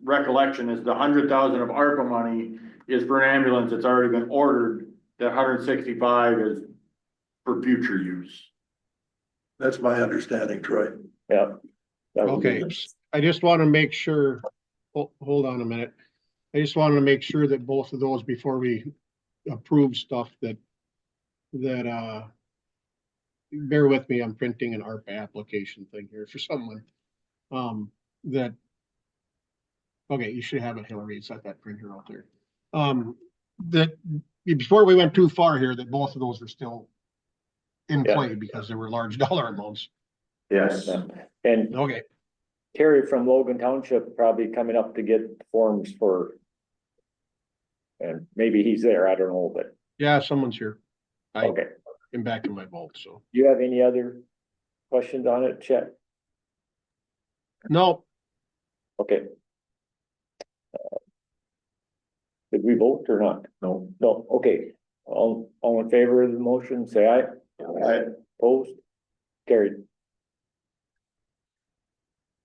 recollection is the 100,000 of ARPA money is for an ambulance that's already been ordered. The 165 is for future use. That's my understanding, Troy. yeah. That would be- Okay, I just want to make sure, hold on a minute. I just wanted to make sure that both of those before we approve stuff that bear with me, I'm printing an ARPA application thing here for someone. Okay, you should have it, Hillary, it's at that printer out there. That before we went too far here, that both of those are still in play because there were large dollar amounts. Yes. And Okay, Terry from Logan Township probably coming up to get forms for. And maybe he's there, I don't know, but, yeah, someone's here. I okay. am back in my vault, so. Do you have any other questions on it, Chet? No, Okay. Did we vote or not? No. No, okay. All in favor of the motion, say aye. Aye. Opposed? Carried.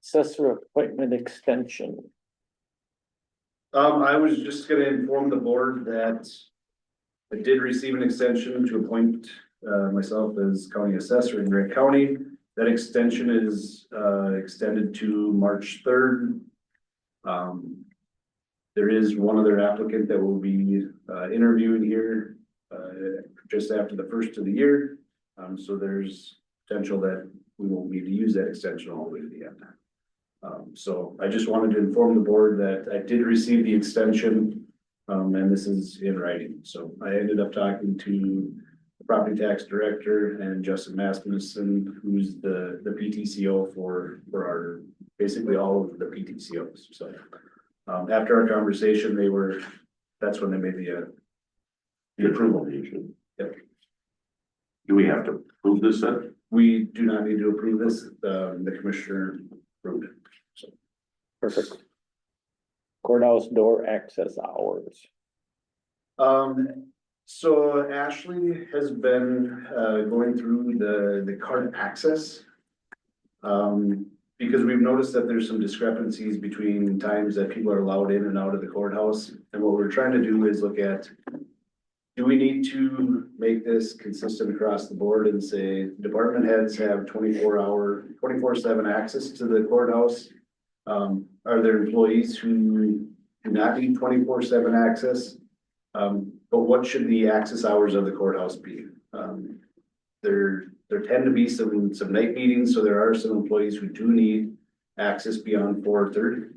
Assessor appointment extension. I was just gonna inform the board that I did receive an extension to appoint myself as county assessor in Grant County. That extension is extended to March 3rd. There is one other applicant that will be interviewing here just after the first of the year. So there's potential that we won't need to use that extension all the way to the end. So I just wanted to inform the board that I did receive the extension, and this is in writing. So I ended up talking to the property tax director and Justin Mastinson, who's the PTCO for our, basically all of the PTCOs. So after our conversation, that's when they made the approval. Yep. Do we have to prove this then? We do not need to approve this. The commissioner approved it. So. Perfect. Courthouse door access hours. So Ashley has been going through the card access. Because we've noticed that there's some discrepancies between times that people are allowed in and out of the courthouse. And what we're trying to do is look at Do we need to make this consistent across the board and say department heads have 24/7 access to the courthouse? Are there employees who do not need 24/7 access? But what should the access hours of the courthouse be? There tend to be some night meetings, so there are some employees who do need access beyond 4:30.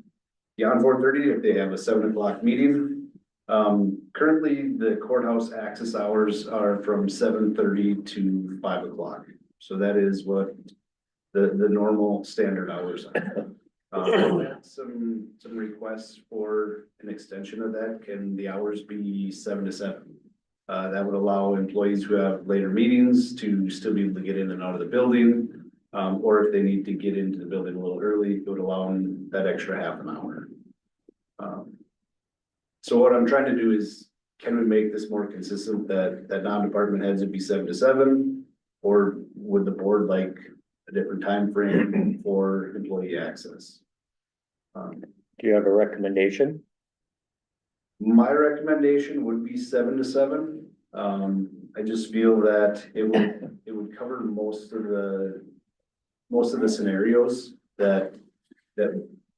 Beyond 4:30, if they have a 7 o'clock meeting. Currently, the courthouse access hours are from 7:30 to 5 o'clock. So that is what the normal standard hours are. Some requests for an extension of that. Can the hours be 7 to 7? That would allow employees who have later meetings to still be able to get in and out of the building. Or if they need to get into the building a little early, it would allow them that extra half an hour. So what I'm trying to do is, can we make this more consistent that non-department heads would be 7 to 7? Or would the board like a different time frame for employee access? Do you have a recommendation? My recommendation would be 7 to 7. I just feel that it would cover most of the scenarios that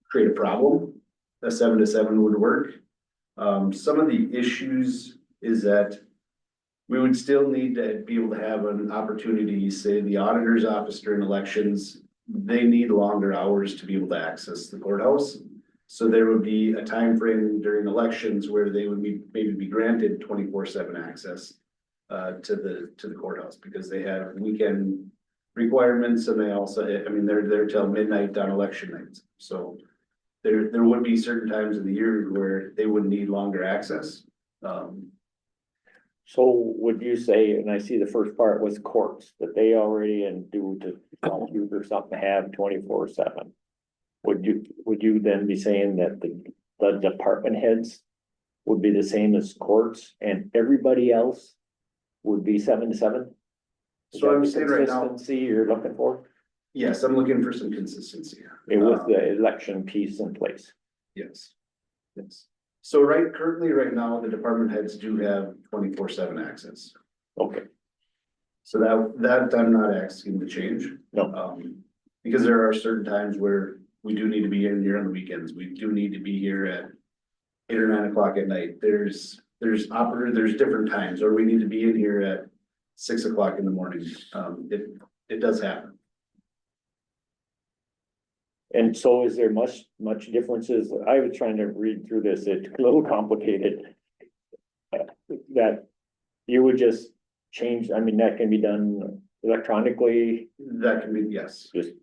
create a problem. A 7 to 7 would work. Some of the issues is that we would still need to be able to have an opportunity, say the auditor's office during elections, they need longer hours to be able to access the courthouse. So there would be a time frame during elections where they would maybe be granted 24/7 access to the courthouse because they have weekend requirements and they also, I mean, they're there till midnight on election nights. So there would be certain times of the year where they would need longer access. So would you say, and I see the first part was courts, that they already and do to or something have 24/7? Would you then be saying that the department heads would be the same as courts and everybody else would be 7 to 7? So I'm saying right now, Consistency you're looking for? yes, I'm looking for some consistency. With the election piece in place. Yes. Yes. So currently right now, the department heads do have 24/7 access. Okay, So that I'm not asking to change. no, Because there are certain times where we do need to be in here on the weekends. We do need to be here at 8 or 9 o'clock at night. There's different times, or we need to be in here at 6 o'clock in the morning. It does happen. and so is there much differences? I was trying to read through this, it's a little complicated. That you would just change, I mean, that can be done electronically, That can be, yes. just.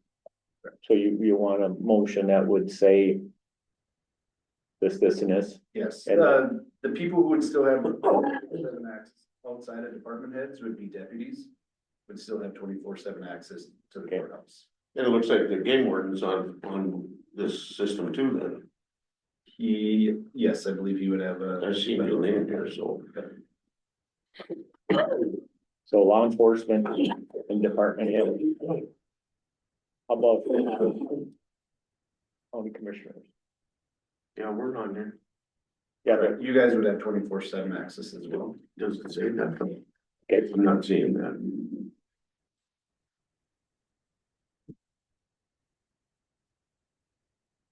So you want a motion that would say this, and this? Yes, And the people who would still have 24/7 access outside of department heads would be deputies. Would still have 24/7 access to the Okay. courthouse. And it looks like the game warden's on this system too then. Yes, I believe he would have a. I see middle name here, so. So law enforcement and department head. How about county commissioners? Yeah, we're on there. Yeah, but You guys would have 24/7 access as well. Does it say that? okay, I'm not seeing that.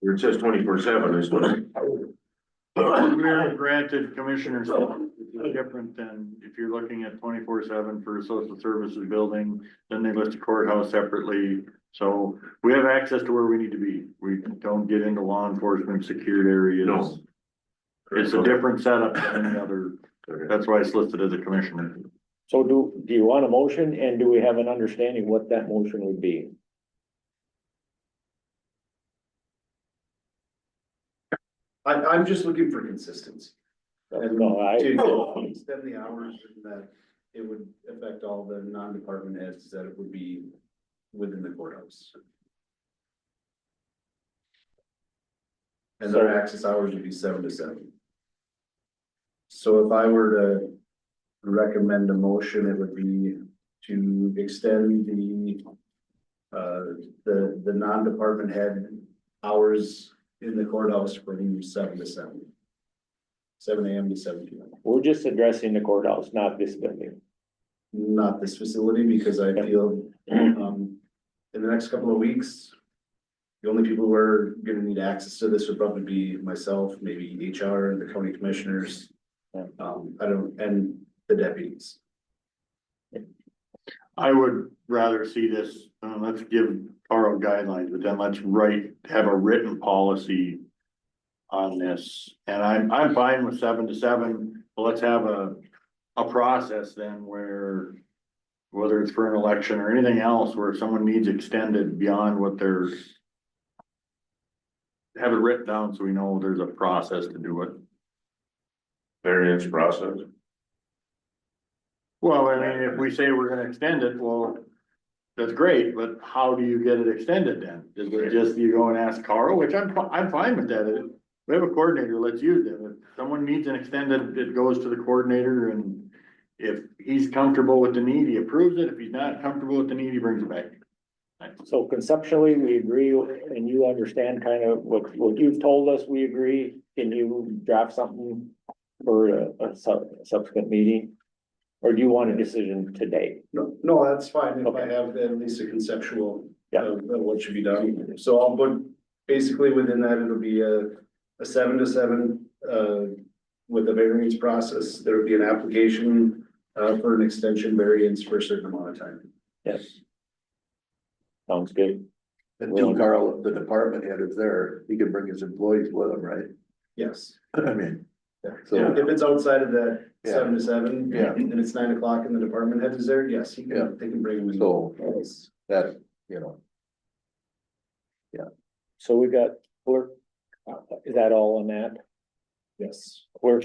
Where it says 24/7 is what. We're granted commissioners, it's different than if you're looking at 24/7 for a social services building, then they list the courthouse separately. So we have access to where we need to be. We don't get into law enforcement secured areas. No. It's a different setup than any other, that's why it's listed as a commissioner. so do you want a motion and do we have an understanding what that motion would be? I'm just looking for consistency. And No, to extend the hours and that it would affect all the non-department heads that it would be within the courthouse. And their access hours would be 7 to 7. So if I were to recommend a motion, it would be to extend the non-department head hours in the courthouse from 7 to 7. 7 AM to 7 PM. We're just addressing the courthouse, not this building. Not this facility, because I feel, in the next couple of weeks, the only people who are gonna need access to this would probably be myself, maybe HR, the county commissioners. And the deputies. I would rather see this, let's give Carl guidelines, but then let's have a written policy on this. And I'm fine with 7 to 7, but let's have a process then where, whether it's for an election or anything else, where someone needs extended beyond what they're, have it written down so we know there's a process to do it. Variance process. Well, I mean, if we say we're gonna extend it, well, that's great, but how do you get it extended then? Is it just you go and ask Carl, which I'm fine with that. If we have a coordinator, let's use it. If someone needs an extended, it goes to the coordinator, and if he's comfortable with the need, he approves it. If he's not comfortable with the need, he brings it back. So conceptually, we agree, and you understand kind of what you've told us, we agree. Can you draft something for a subsequent meeting? Or do you want a decision today? No, that's fine, if I Okay. have at least a conceptual Yeah. of what should be done. So I'll put, basically within that, it'll be a 7 to 7, with a variance process. There will be an application, for an extension variance for a certain amount of time. Yes. Sounds good. And tell Carl, if the department head is there, he can bring his employees with him, right? Yes. I mean, So if it's outside of that 7 to 7. Yeah. And it's 9 o'clock and the department head is there, yes, Yeah. they can bring them in. So- Yes. that, you know, So we got clerk, is that all on that? Yes. Clerk,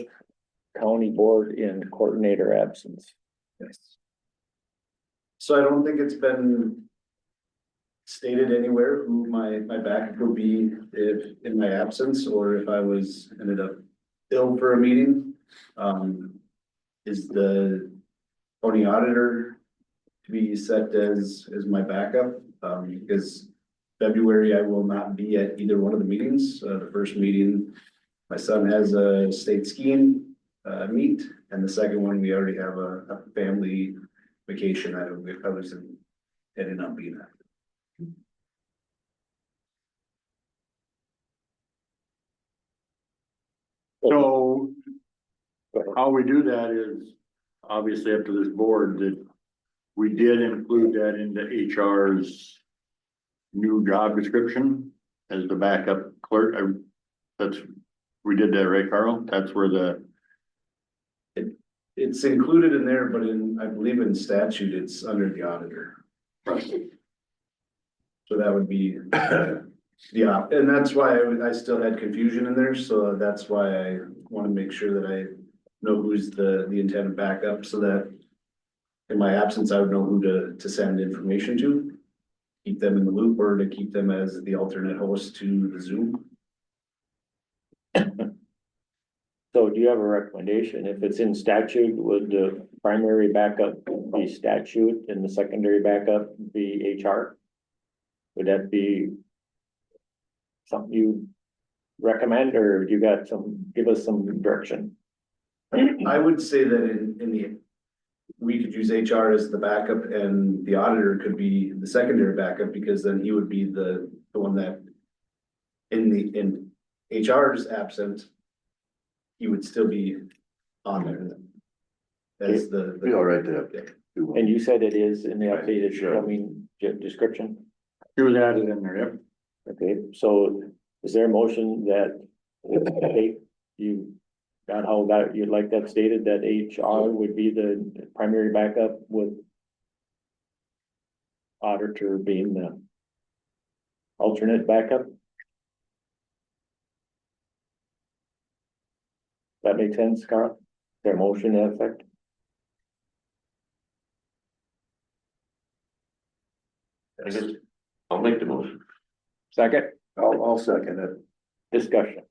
county board in coordinator absence. Yes. So I don't think it's been stated anywhere who my backup would be if in my absence, or if I ended up ill for a meeting. Is the county auditor to be set as my backup? Because February I will not be at either one of the meetings. The first meeting, my son has a state skiing meet, and the second one, we already have a family vacation that I was ended up being at. So how we do that is obviously up to this board, that we did include that into HR's new job description as the backup clerk. We did that, right, Carl? That's where It's included in there, but I believe in statute, it's under the auditor. So that would be, yeah, and that's why I still had confusion in there, so that's why I wanna make sure that I know who's the intended backup, so that in my absence, I would know who to send information to. Keep them in the loop, or to keep them as the alternate host to the Zoom. So do you have a recommendation? If it's in statute, would the primary backup be statute and the secondary backup be HR? Would that be something you recommend, or you got give us some direction? I would say that we could use HR as the backup, and the auditor could be the secondary backup, because then he would be the one that in HR's absent, he would still be on there as be all right to have. And you said it is in the updated, description? it was added in there, yep. Okay, so is there a motion that you got how that, you'd like that stated, that HR would be the primary backup with auditor being the alternate backup? That makes sense, Carl? Is there a motion to that effect? I guess I'll make the motion. Second, I'll second it. discussion.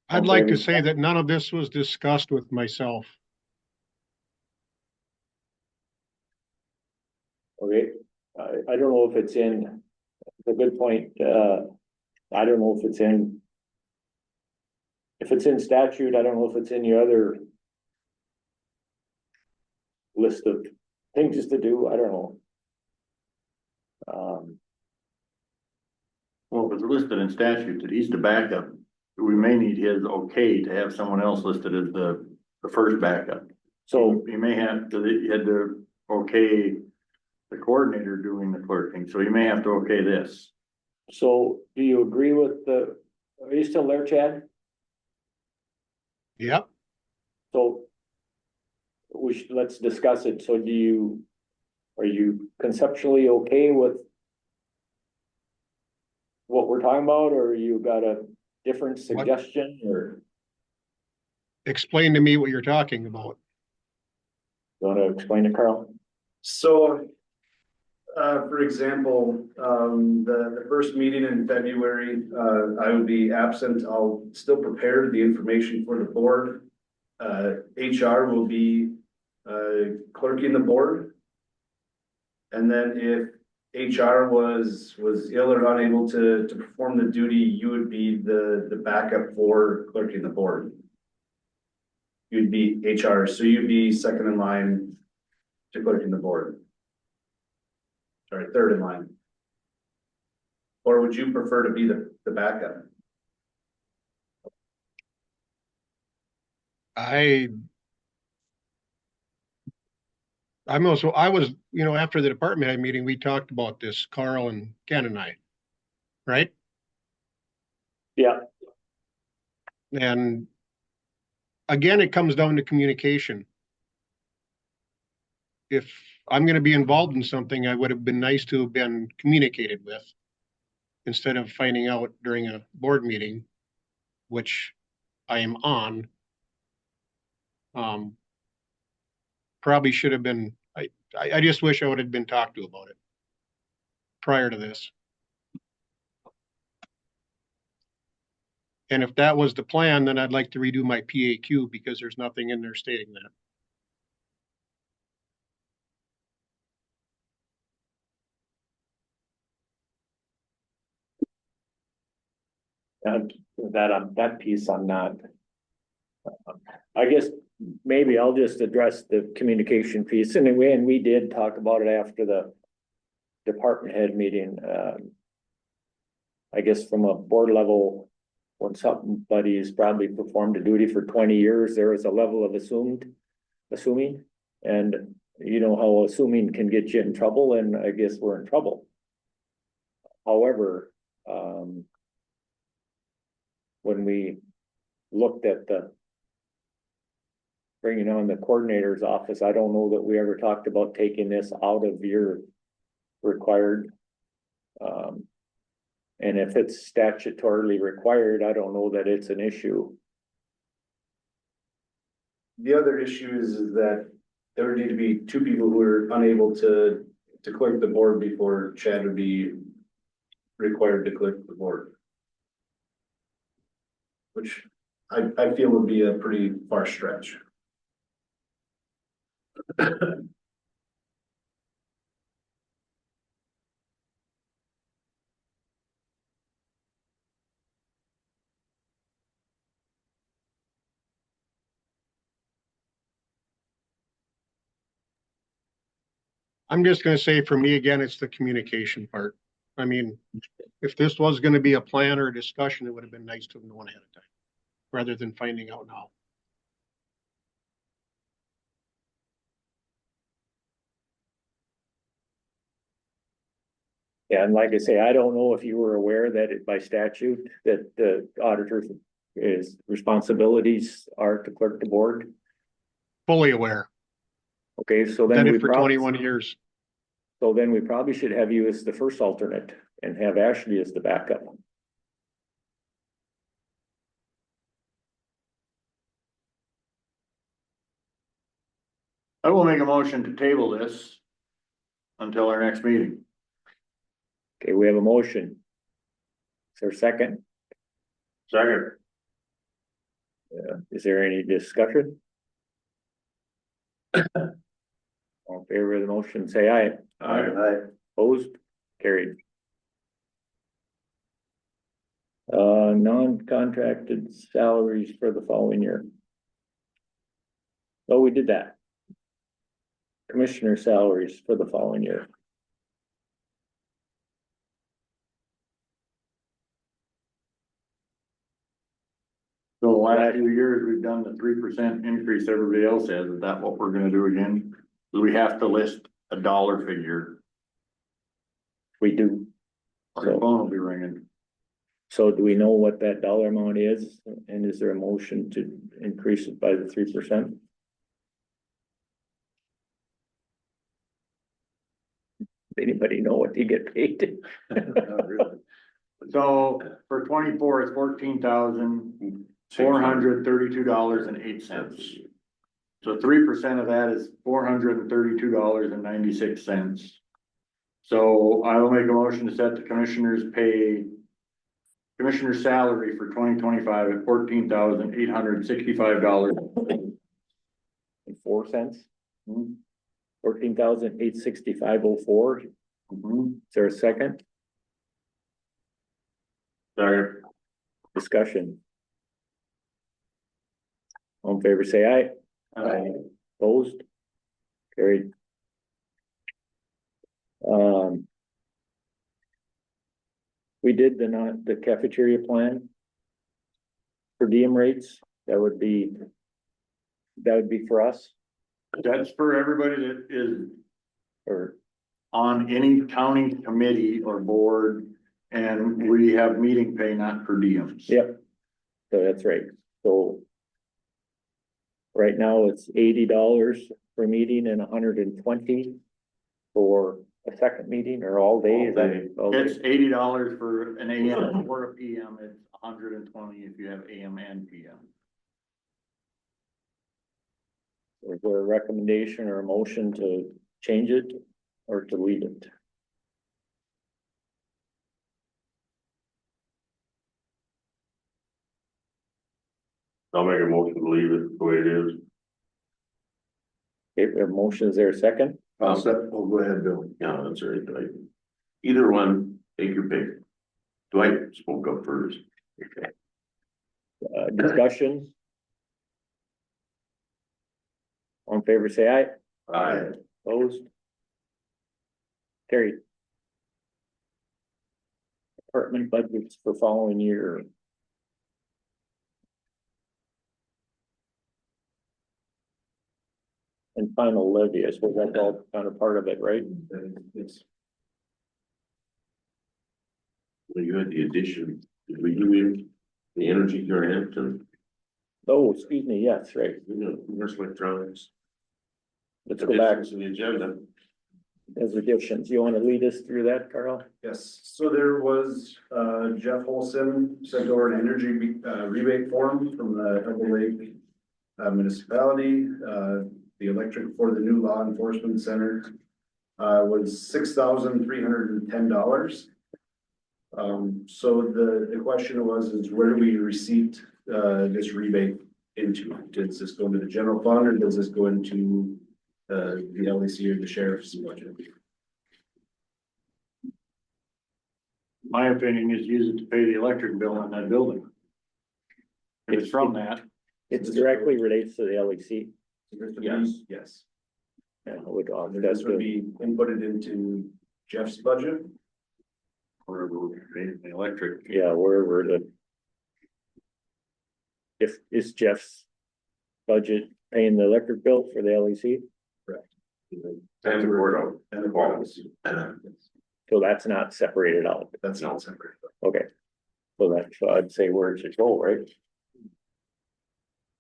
I'd like to say that none of this was discussed with myself. Okay, I don't know if it's in, it's a good point, I don't know if it's in if it's in statute, I don't know if it's in your other list of things to do, I don't know. Well, if it's listed in statute that he's the backup, we may need his okay to have someone else listed as the first backup. So, He may have to, he had to okay the coordinator doing the clerking, so he may have to okay this. so do you agree with are you still there, Chad? Yep. So let's discuss it. So are you conceptually okay with what we're talking about, or you got a different suggestion, or Explain to me what you're talking about. you wanna explain it, Carl? So, for example, the first meeting in February, I would be absent. I'll still prepare the information for the board. HR will be, clerking the board. And then if HR was ill or unable to perform the duty, you would be the backup for clerking the board. You'd be HR, so you'd be second in line to clerking the board. Sorry, third in line. Or would you prefer to be the backup? I was, after the department head meeting, we talked about this, Carl and Ken and I, right? Yeah, And again, it comes down to communication. If I'm gonna be involved in something, I would have been nice to have been communicated with instead of finding out during a board meeting, which I am on. Probably should have been, I just wish I would have been talked to about it prior to this. And if that was the plan, then I'd like to redo my PAQ because there's nothing in there stating that. that piece I'm not. I guess maybe I'll just address the communication piece, and we did talk about it after the department head meeting. I guess from a board level, when somebody's probably performed a duty for 20 years, there is a level of assuming, and you know how assuming can get you in trouble, and I guess we're in trouble. However, when we looked at bringing on the coordinator's office, I don't know that we ever talked about taking this out of your required. And if it's statutorily required, I don't know that it's an issue. The other issue is that there would need to be two people who are unable to clerk the board before Chad would be required to clerk the board. Which I feel would be a pretty far stretch. I'm just gonna say for me, again, it's the communication part. I mean, if this was gonna be a plan or a discussion, it would have been nice to have known ahead of time, rather than finding out now. Yeah, and like I say, I don't know if you were aware that by statute that the auditor's responsibilities are to clerk the board. Fully aware. Okay, so Done then it for 21 years. So then we probably should have you as the first alternate and have Ashley as the backup. I will make a motion to table this until our next meeting. Okay, we have a motion. Is there a second? Second. Is there any discussion? All in favor of the motion, say aye. Aye. Opposed, carried. Non-contracted salaries for the following year. Oh, we did that. Commissioner salaries for the following year. So the last few years, we've done the 3% increase everybody else has. Is that what we're gonna do again? Do we have to list a dollar figure? We do. Our phone will be ringing. So do we know what that dollar amount is? And is there a motion to increase it by the 3%? Anybody know what you get paid? Not really. So for 24, it's $14,432.08. So 3% of that is $432.96. So I will make a motion to set the commissioner's salary for 2025 at $14,865.04. 14,865.04. Is there a second? Sorry. Discussion. All in favor, say aye. Aye. Opposed? Carried. We did the cafeteria plan. Per diem rates, that would be for us, That's for everybody that is or, on any county committee or board, and we have meeting pay, not per diems. yep. So that's right, so. Right now, it's $80 per meeting and $120 for a second meeting or all day. Is that- all day? It's $80 for an AM or a PM, it's $120 if you have AM and PM. Is there a recommendation or a motion to change it or to leave it? I'll make a motion to leave it the way it is. Okay, a motion, is there a second? I'll set, oh, go ahead, Bill. Yeah, that's right, Dwight. Either one, take your pick. Dwight spoke up first. Discussion? All in favor, say aye. Aye. Opposed? Carried. Department budgets for following year. And final levy, I suppose that's all kind of part of it, right? Yes. Well, you had the addition, did we do the energy grant and, Oh, excuse me, yes, right. commercial electronics? Let's go back Additions to the agenda. as additions. You want to lead us through that, Carl? Yes, so there was, Jeff Holson sent over an energy rebate form from the Elbow Lake municipality. The electric for the new law enforcement center was $6,310. So the question is where do we receipt this rebate into? Does this go into the general fund or does this go into the LEC or the sheriff's budget? My opinion is use it to pay the electric bill on that building. If it's from that, It's directly relates to the LEC. Yes. Yes. Yeah, would, This would be inputted into Jeff's budget. wherever we're paying the electric. yeah, wherever if is Jeff's budget paying the electric bill for the LEC? And the courthouse. And the courthouse. So that's not separated out. That's not separate. Okay. So that's, I'd say where it should go, right?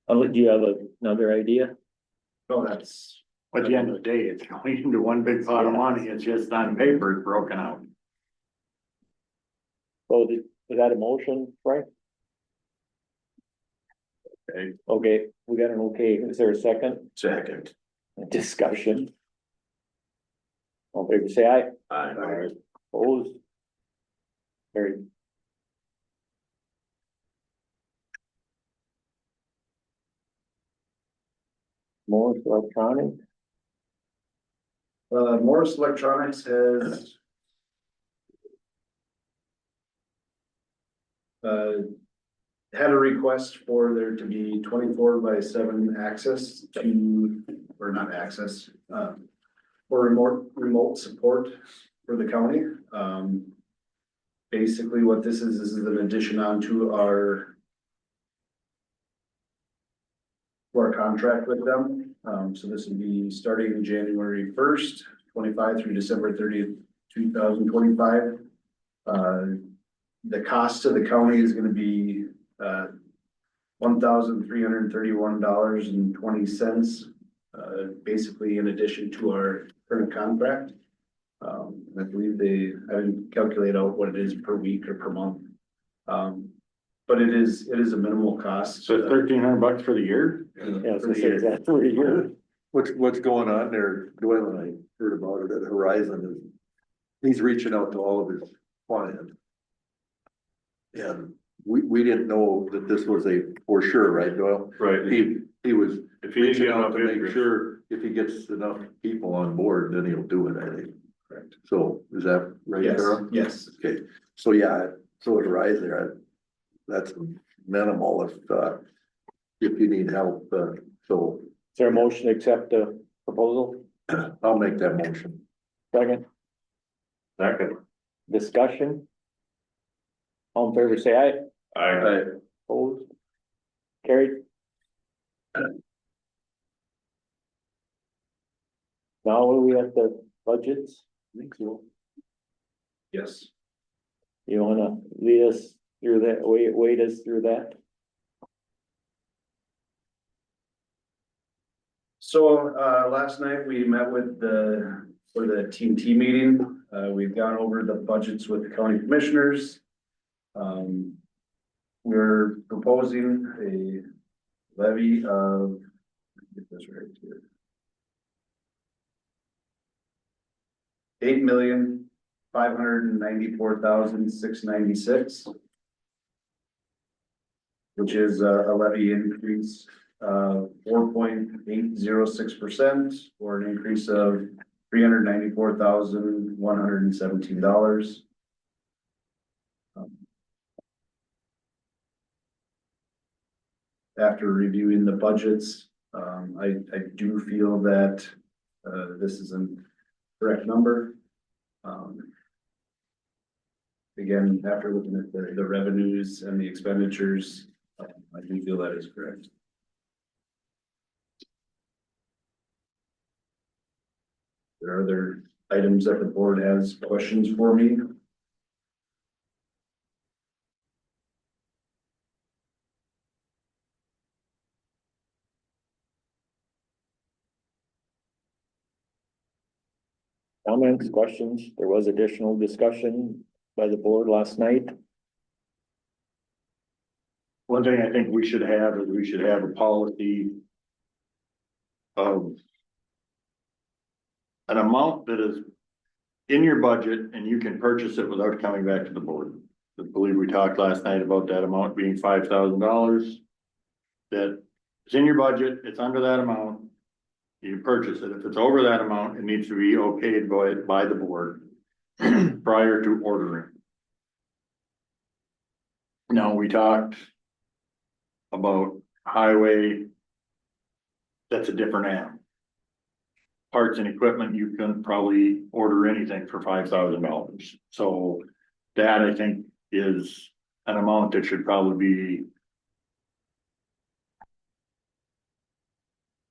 Do you have another idea? No, that's. At the end of the day, it's going into one big pot of money, it's just on paper, it's broken out. So is that a motion, Frank? Okay, we got an okay. Is there a second? Second. Discussion. All in favor, say aye. Aye. Opposed? Carried. More electronic, Morris Electronics has had a request for there to be 24/7 access to, or not access, for remote support for the county. Basically what this is an addition onto our contract with them. So this would be starting January 1st, 25 through December 30th, 2025. The cost to the county is gonna be $1,331.20, basically in addition to our current contract. I believe I didn't calculate out what it is per week or per month. But it is a minimal cost. So $1,300 for the year? Yeah, so say that for a year. What's going on there, Doyle and I heard about it at Horizon, is he's reaching out to all of his clients. And we didn't know that this was for sure, right, Doyle? Right. He was If he didn't reaching get out enough to make interest. sure if he gets enough people on board, then he'll do it, I think. Correct. So is that right, Yes, Carol? yes. Okay, so yeah, so at Rise there, that's minimal if you need help, so Is there a motion to accept the proposal? I'll make that motion. Second, Second. discussion? All in favor, say aye. I, Opposed? Carried? Now are we at the budgets? I think so. Yes. You wanna lead us through that, wait us through that? So, last night we met for the TNT meeting. We've gone over the budgets with the county commissioners. We're proposing a levy of, get this right here. $8,594,696. Which is a levy increase of 4.806%, or an increase of $394,117. After reviewing the budgets, I do feel that this is a correct number. Again, after looking at the revenues and the expenditures, I do feel that is correct. There are other items that the board has questions for me. Comments, questions? There was additional discussion by the board last night. One thing I think we should have a policy of an amount that is in your budget and you can purchase it without coming back to the board. I believe we talked last night about that amount being $5,000. That is in your budget, it's under that amount. You purchase it. If it's over that amount, it needs to be okayed by the board prior to ordering. Now, we talked about highway. That's a different animal. Parts and equipment, you can probably order anything for $5,000. So that, I think, is an amount that should probably be.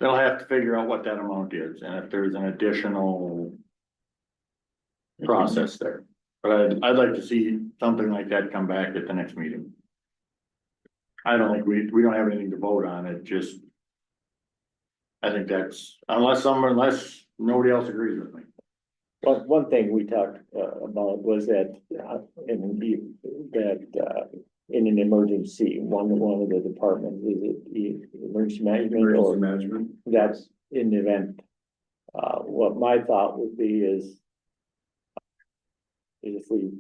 They'll have to figure out what that amount is, and if there's an additional process there. But I'd like to see something like that come back at the next meeting. I don't think we don't have anything to vote on, it just. I think that's, unless nobody else agrees with me. One thing we talked about was that in an emergency, one of the departments, is it emergency management or Emergency management. that's in the event. What my thought would be is if we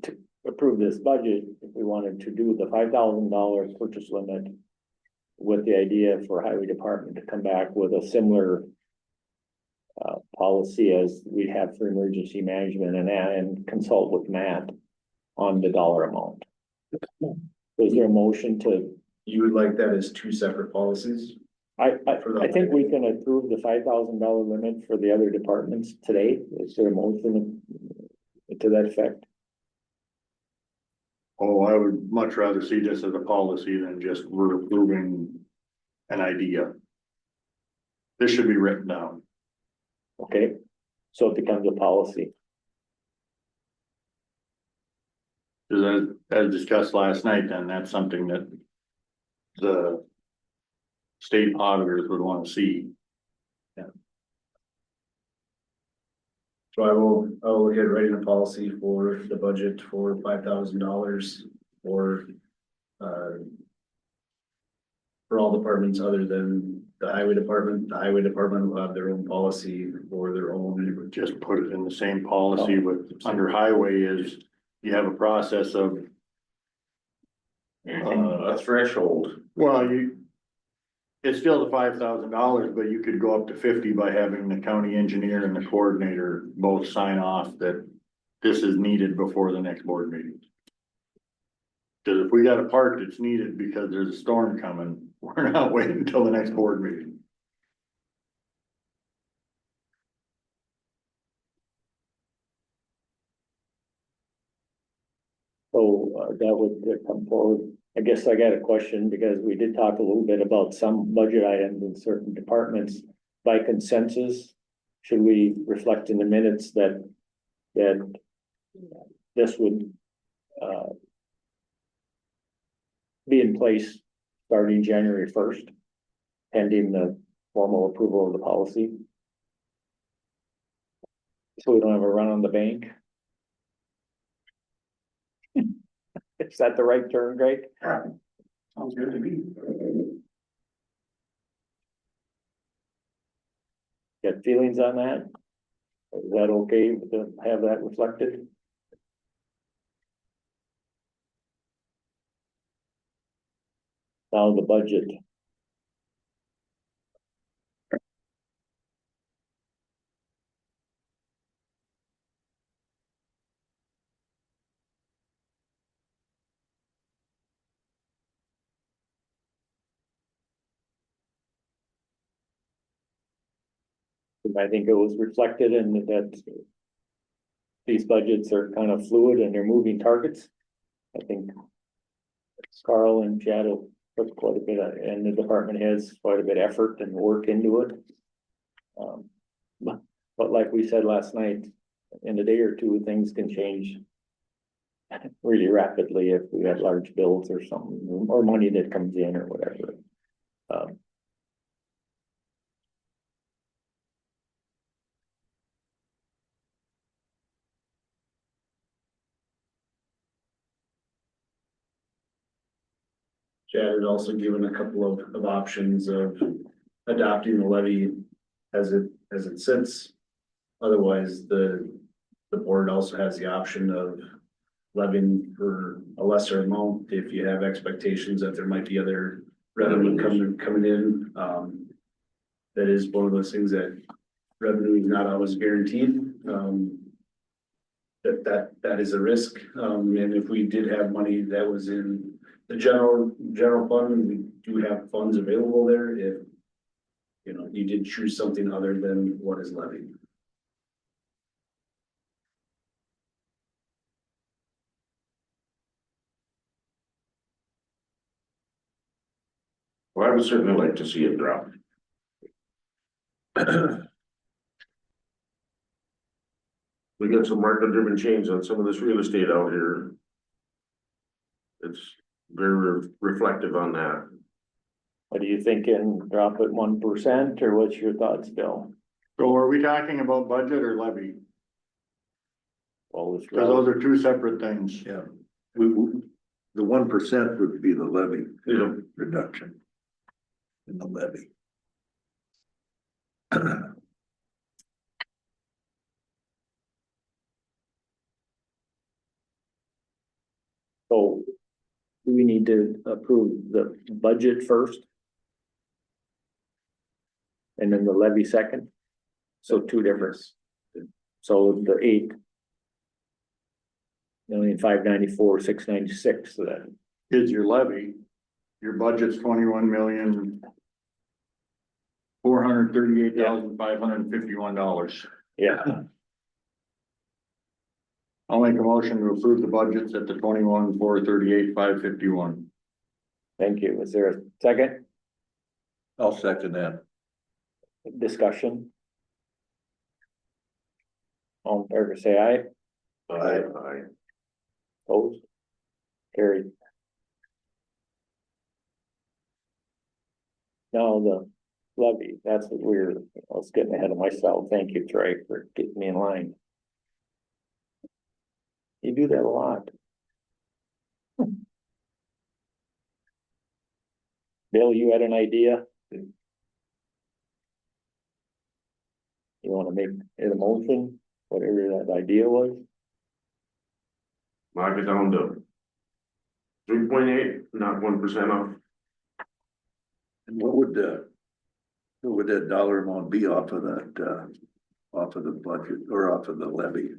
to approve this budget, if we wanted to do the $5,000 purchase limit with the idea for highway department to come back with a similar policy as we have for emergency management and consult with Matt on the dollar amount. Is there a motion to, You would like that as two separate policies? I think we can approve the $5,000 limit for the other departments today. Is there a motion to that effect? Oh, I would much rather see this as a policy than just we're approving an idea. This should be written down. Okay, so it becomes a policy. Cause as discussed last night, then that's something that the state auditors would want to see. So I'll look at writing a policy for the budget for $5,000 for all departments other than the highway department. The highway department will have their own policy for their own. Just put it in the same policy with, under highway is, you have a process of. A threshold. Well, it's still the $5,000, but you could go up to 50 by having the county engineer and the coordinator both sign off that this is needed before the next board meeting. Cause if we got a part that's needed because there's a storm coming, we're not waiting until the next board meeting. So that would come forward. I guess I got a question because we did talk a little bit about some budget items in certain departments by consensus. Should we reflect in the minutes that this would be in place starting January 1st, pending the formal approval of the policy? So we don't have a run on the bank? Is that the right term, Greg? Sounds good to me. Got feelings on that? Is that okay to have that reflected? Now the budget. I think it was reflected in that these budgets are kind of fluid and they're moving targets. I think Carl and Chad have put quite a bit of, and the department has quite a bit of effort and work into it. But like we said last night, in a day or two, things can change really rapidly if we have large bills or something, or money that comes in or whatever. Chad had also given a couple of options of adopting the levy as it sits. Otherwise, the board also has the option of levying for a lesser amount if you have expectations that there might be other revenue coming in. That is one of those things that revenue is not always guaranteed. That is a risk. And if we did have money that was in the general fund, we do have funds available there if, you know, you did choose something other than what is levied. Well, I would certainly like to see it drop. We got some market driven change on some of this real estate out here. It's very reflective on that. What are you thinking? Drop it 1% or what's your thoughts, Bill? So are we talking about budget or levy? Well, it's Cause those are two separate things. Yeah. The 1% would be the levy reduction in the levy. So do we need to approve the budget first? And then the levy second? So two different. So the 8. $8,594,696, so that, is your levy. Your budget's 21,438,551. yeah, I'll make a motion to approve the budgets at the 21,438,551. thank you. Is there a second I'll second that. discussion? All in favor, say aye. Aye. Opposed? Carried. Now the levy, that's what I was getting ahead of myself. Thank you, Trey, for getting me in line. You do that a lot. Bill, you had an idea? You wanna make it a motion, whatever that idea was? Knock it down to 3.8, not 1% off. And what would that dollar amount be off of that, off of the budget or off of the levy?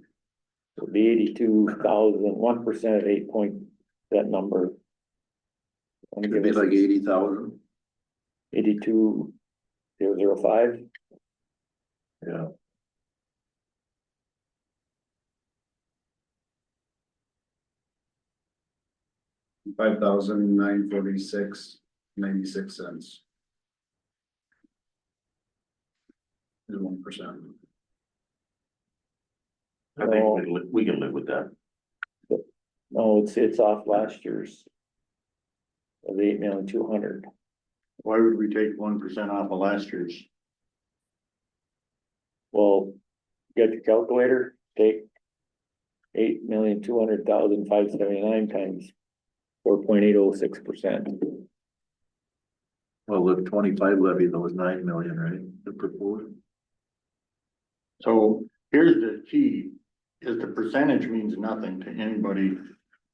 It'll be 82,000, 1% of 8 point, that number. It'd be like 80,000. 82,005. Yeah. $5,946.96. Is 1%. I think we can live with that. No, it's off last year's. Of 8,200,000. Why would we take 1% off of last year's? Well, get your calculator, take 8,200,579 times 4.806%. Well, the 25 levy, that was 9 million, right? The proposed. So here's the key, is the percentage means nothing to anybody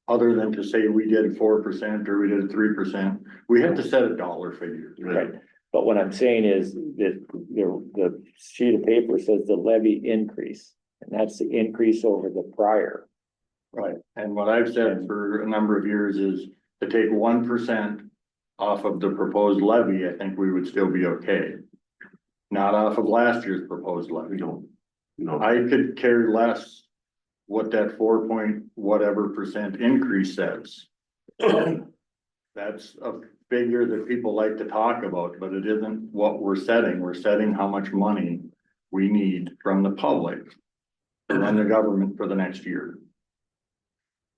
other than to say we did 4% or we did 3%. We have to set a dollar figure. Right, but what I'm saying is that the sheet of paper says the levy increase, and that's the increase over the prior. Right, and what I've said for a number of years is to take 1% off of the proposed levy, I think we would still be okay. Not off of last year's proposed levy. No, I could care less what that 4 point whatever percent increase says. That's a figure that people like to talk about, but it isn't what we're setting. We're setting how much money we need from the public and then the government for the next year.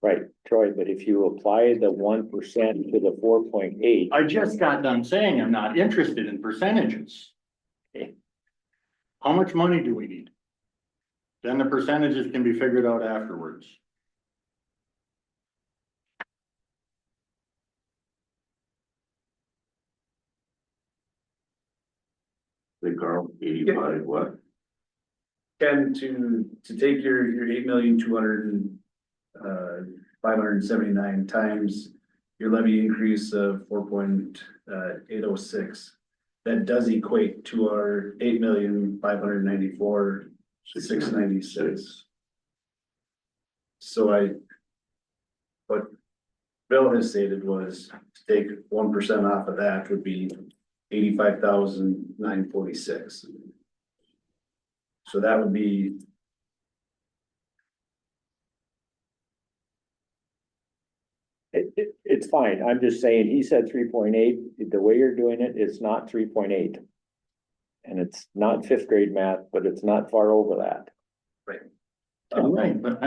Right, Troy, but if you apply the 1% to the 4.8. I just got done saying I'm not interested in percentages. Okay. How much money do we need? Then the percentages can be figured out afterwards. Hey, Carl, 85, what? Ken, to take your 8,200,579 times your levy increase of 4.806, that does equate to our 8,594,696. So what Bill has stated was to take 1% off of that would be 85,946. So that would be. It's fine, I'm just saying, he said 3.8, the way you're doing it, it's not 3.8. And it's not fifth grade math, but it's not far over that. Right. Right, but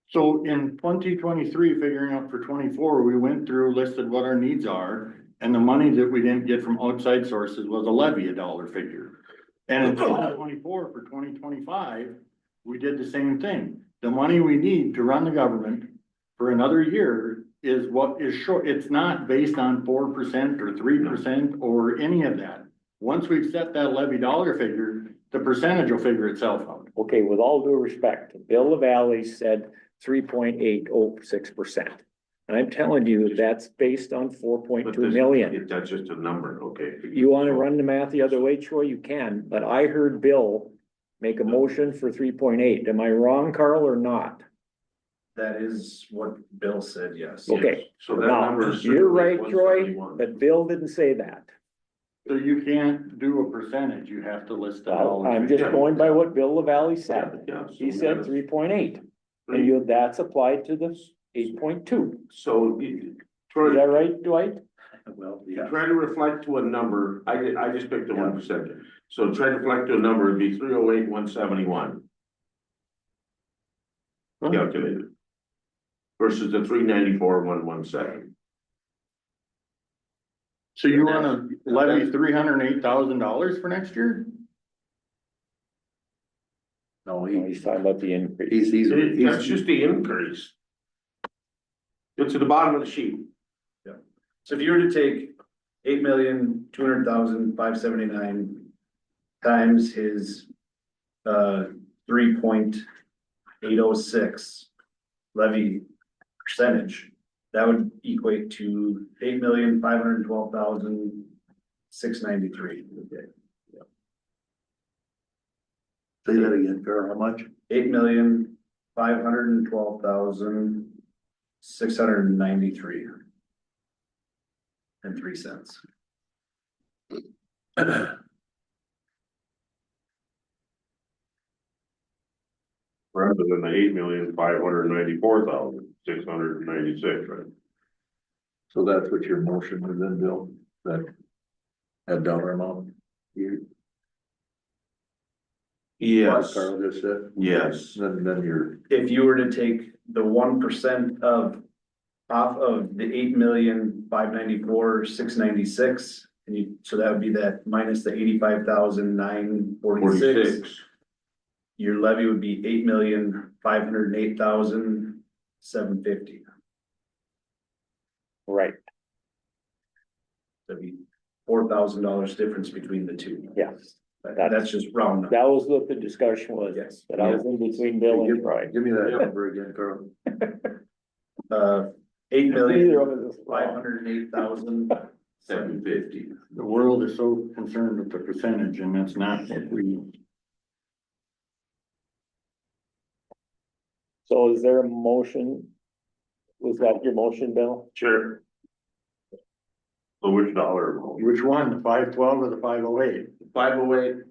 so in 2023, figuring out for 24, we went through, listed what our needs are. And the money that we didn't get from outside sources was a levy, a dollar figure. And in 2024 for 2025, we did the same thing. The money we need to run the government for another year is what is short. It's not based on 4% or 3% or any of that. Once we've set that levy dollar figure, the percentage will figure itself out. Okay, with all due respect, Bill LaValle said 3.806%. And I'm telling you, that's based on 4.2 million. That's just a number, okay. You wanna run the math the other way, Troy, you can, but I heard Bill make a motion for 3.8. Am I wrong, Carl, or not? That is what Bill said, yes. Okay. So that Now, number is. you're right, Troy, 171. but Bill didn't say that. So you can't do a percentage, you have to list it all. I'm just going by what Bill LaValle said. Yeah, so He we said gotta- 3.8, and you, that's applied to the 8.2. So, Is Troy, that right, Dwight? Well, to try to reflect to a number, I just picked the 1%. So try to reflect to a number, it'd be 308, 171. Calculated. Versus the 394, 117. So you wanna levy $308,000 for next year? No, He's talking about the increase. That's just the increase. Get to the bottom of the sheet. So if you were to take 8,200,579 times his 3.806 levy percentage, that would equate to 8,512,693. say that again, Carl, how much? 8,512,693 and 3 cents. Rather than the 8,594,696, right? So that's what your motion was then, Bill, that dollar amount? You, Yes, Carl just said, yes. then you're, If you were to take the 1% off of the 8,594,696, and you, so that would be that minus the 85,946. 46. Your levy would be 8,508,750. Right, That'd be $4,000 difference between the two. yes. That's just round number. That was what the discussion was. Yes. But I was in between Bill and Troy. give me that number again, Carl. 8,508,750. The world is so concerned with the percentage and that's not what we. So is there a motion? Was that your motion, Bill? Sure. So which dollar amount? Which one, the 512 or the 508? 508.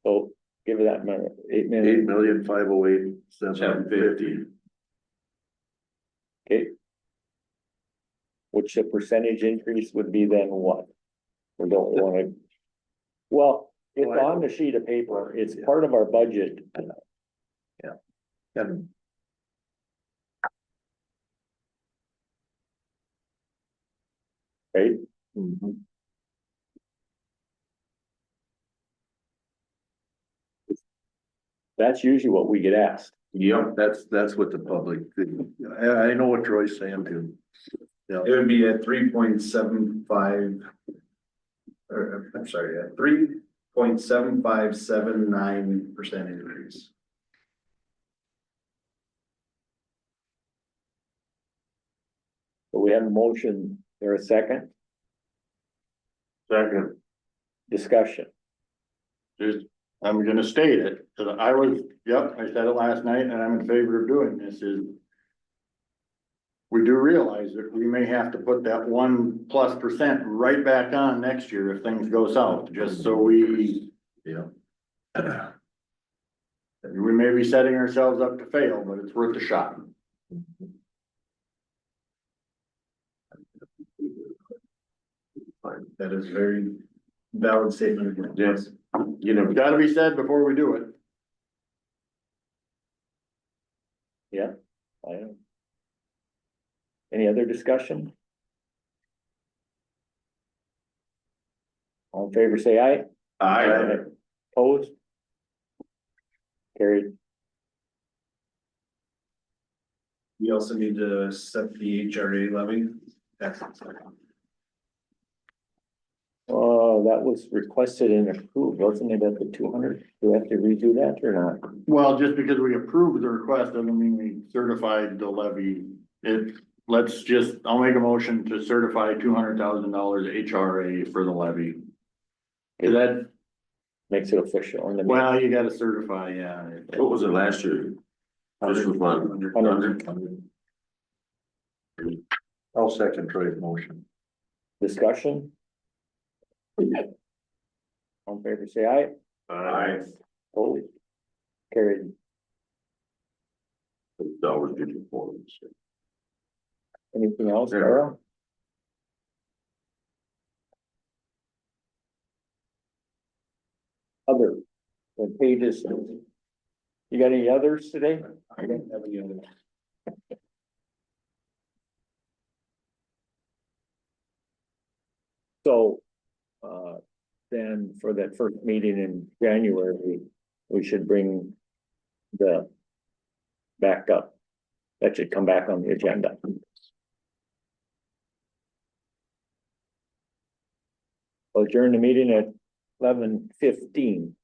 So give it that number, 8 8 million, million, 508, 750. okay? Which the percentage increase would be then what? We don't wanna. Well, it's on the sheet of paper, it's part of our budget. And Right? That's usually what we get asked. Yep. that's what the public, I know what Troy's saying too. It would be at 3.75. Or, I'm sorry, at 3.7579% increase. So we have a motion, there a second Second. discussion? Just, I'm gonna state it, cause I said it last night and I'm in favor of doing this is. We do realize that we may have to put that 1+% right back on next year if things go south, just so we. Yeah. We may be setting ourselves up to fail, but it's worth a shot. That is a very valid statement. Yes. You know, It's gotta be said before we do it. Yeah, I am. Any other discussion? All in favor, say aye. I, Opposed? Carried. We also need to set the HRA levy. That was requested and approved, wasn't it, at the 200? Do we have to redo that or not? Well, just because we approved the request doesn't mean we certified the levy. I'll make a motion to certify $200,000 HRA for the levy. Is that makes it official. And then Well, you gotta certify, yeah. What was it last year? Just for fun. 100. I'll second Troy's motion. Discussion? All in favor, say aye. Aye. Opposed? Carried. Dollars did for them. Anything else, Yeah. Carol? Other, the pages. You got any others today? I don't have any other. So, then for that first meeting in January, we should bring the back up. That should come back on the agenda. We'll adjourn the meeting at 11:15.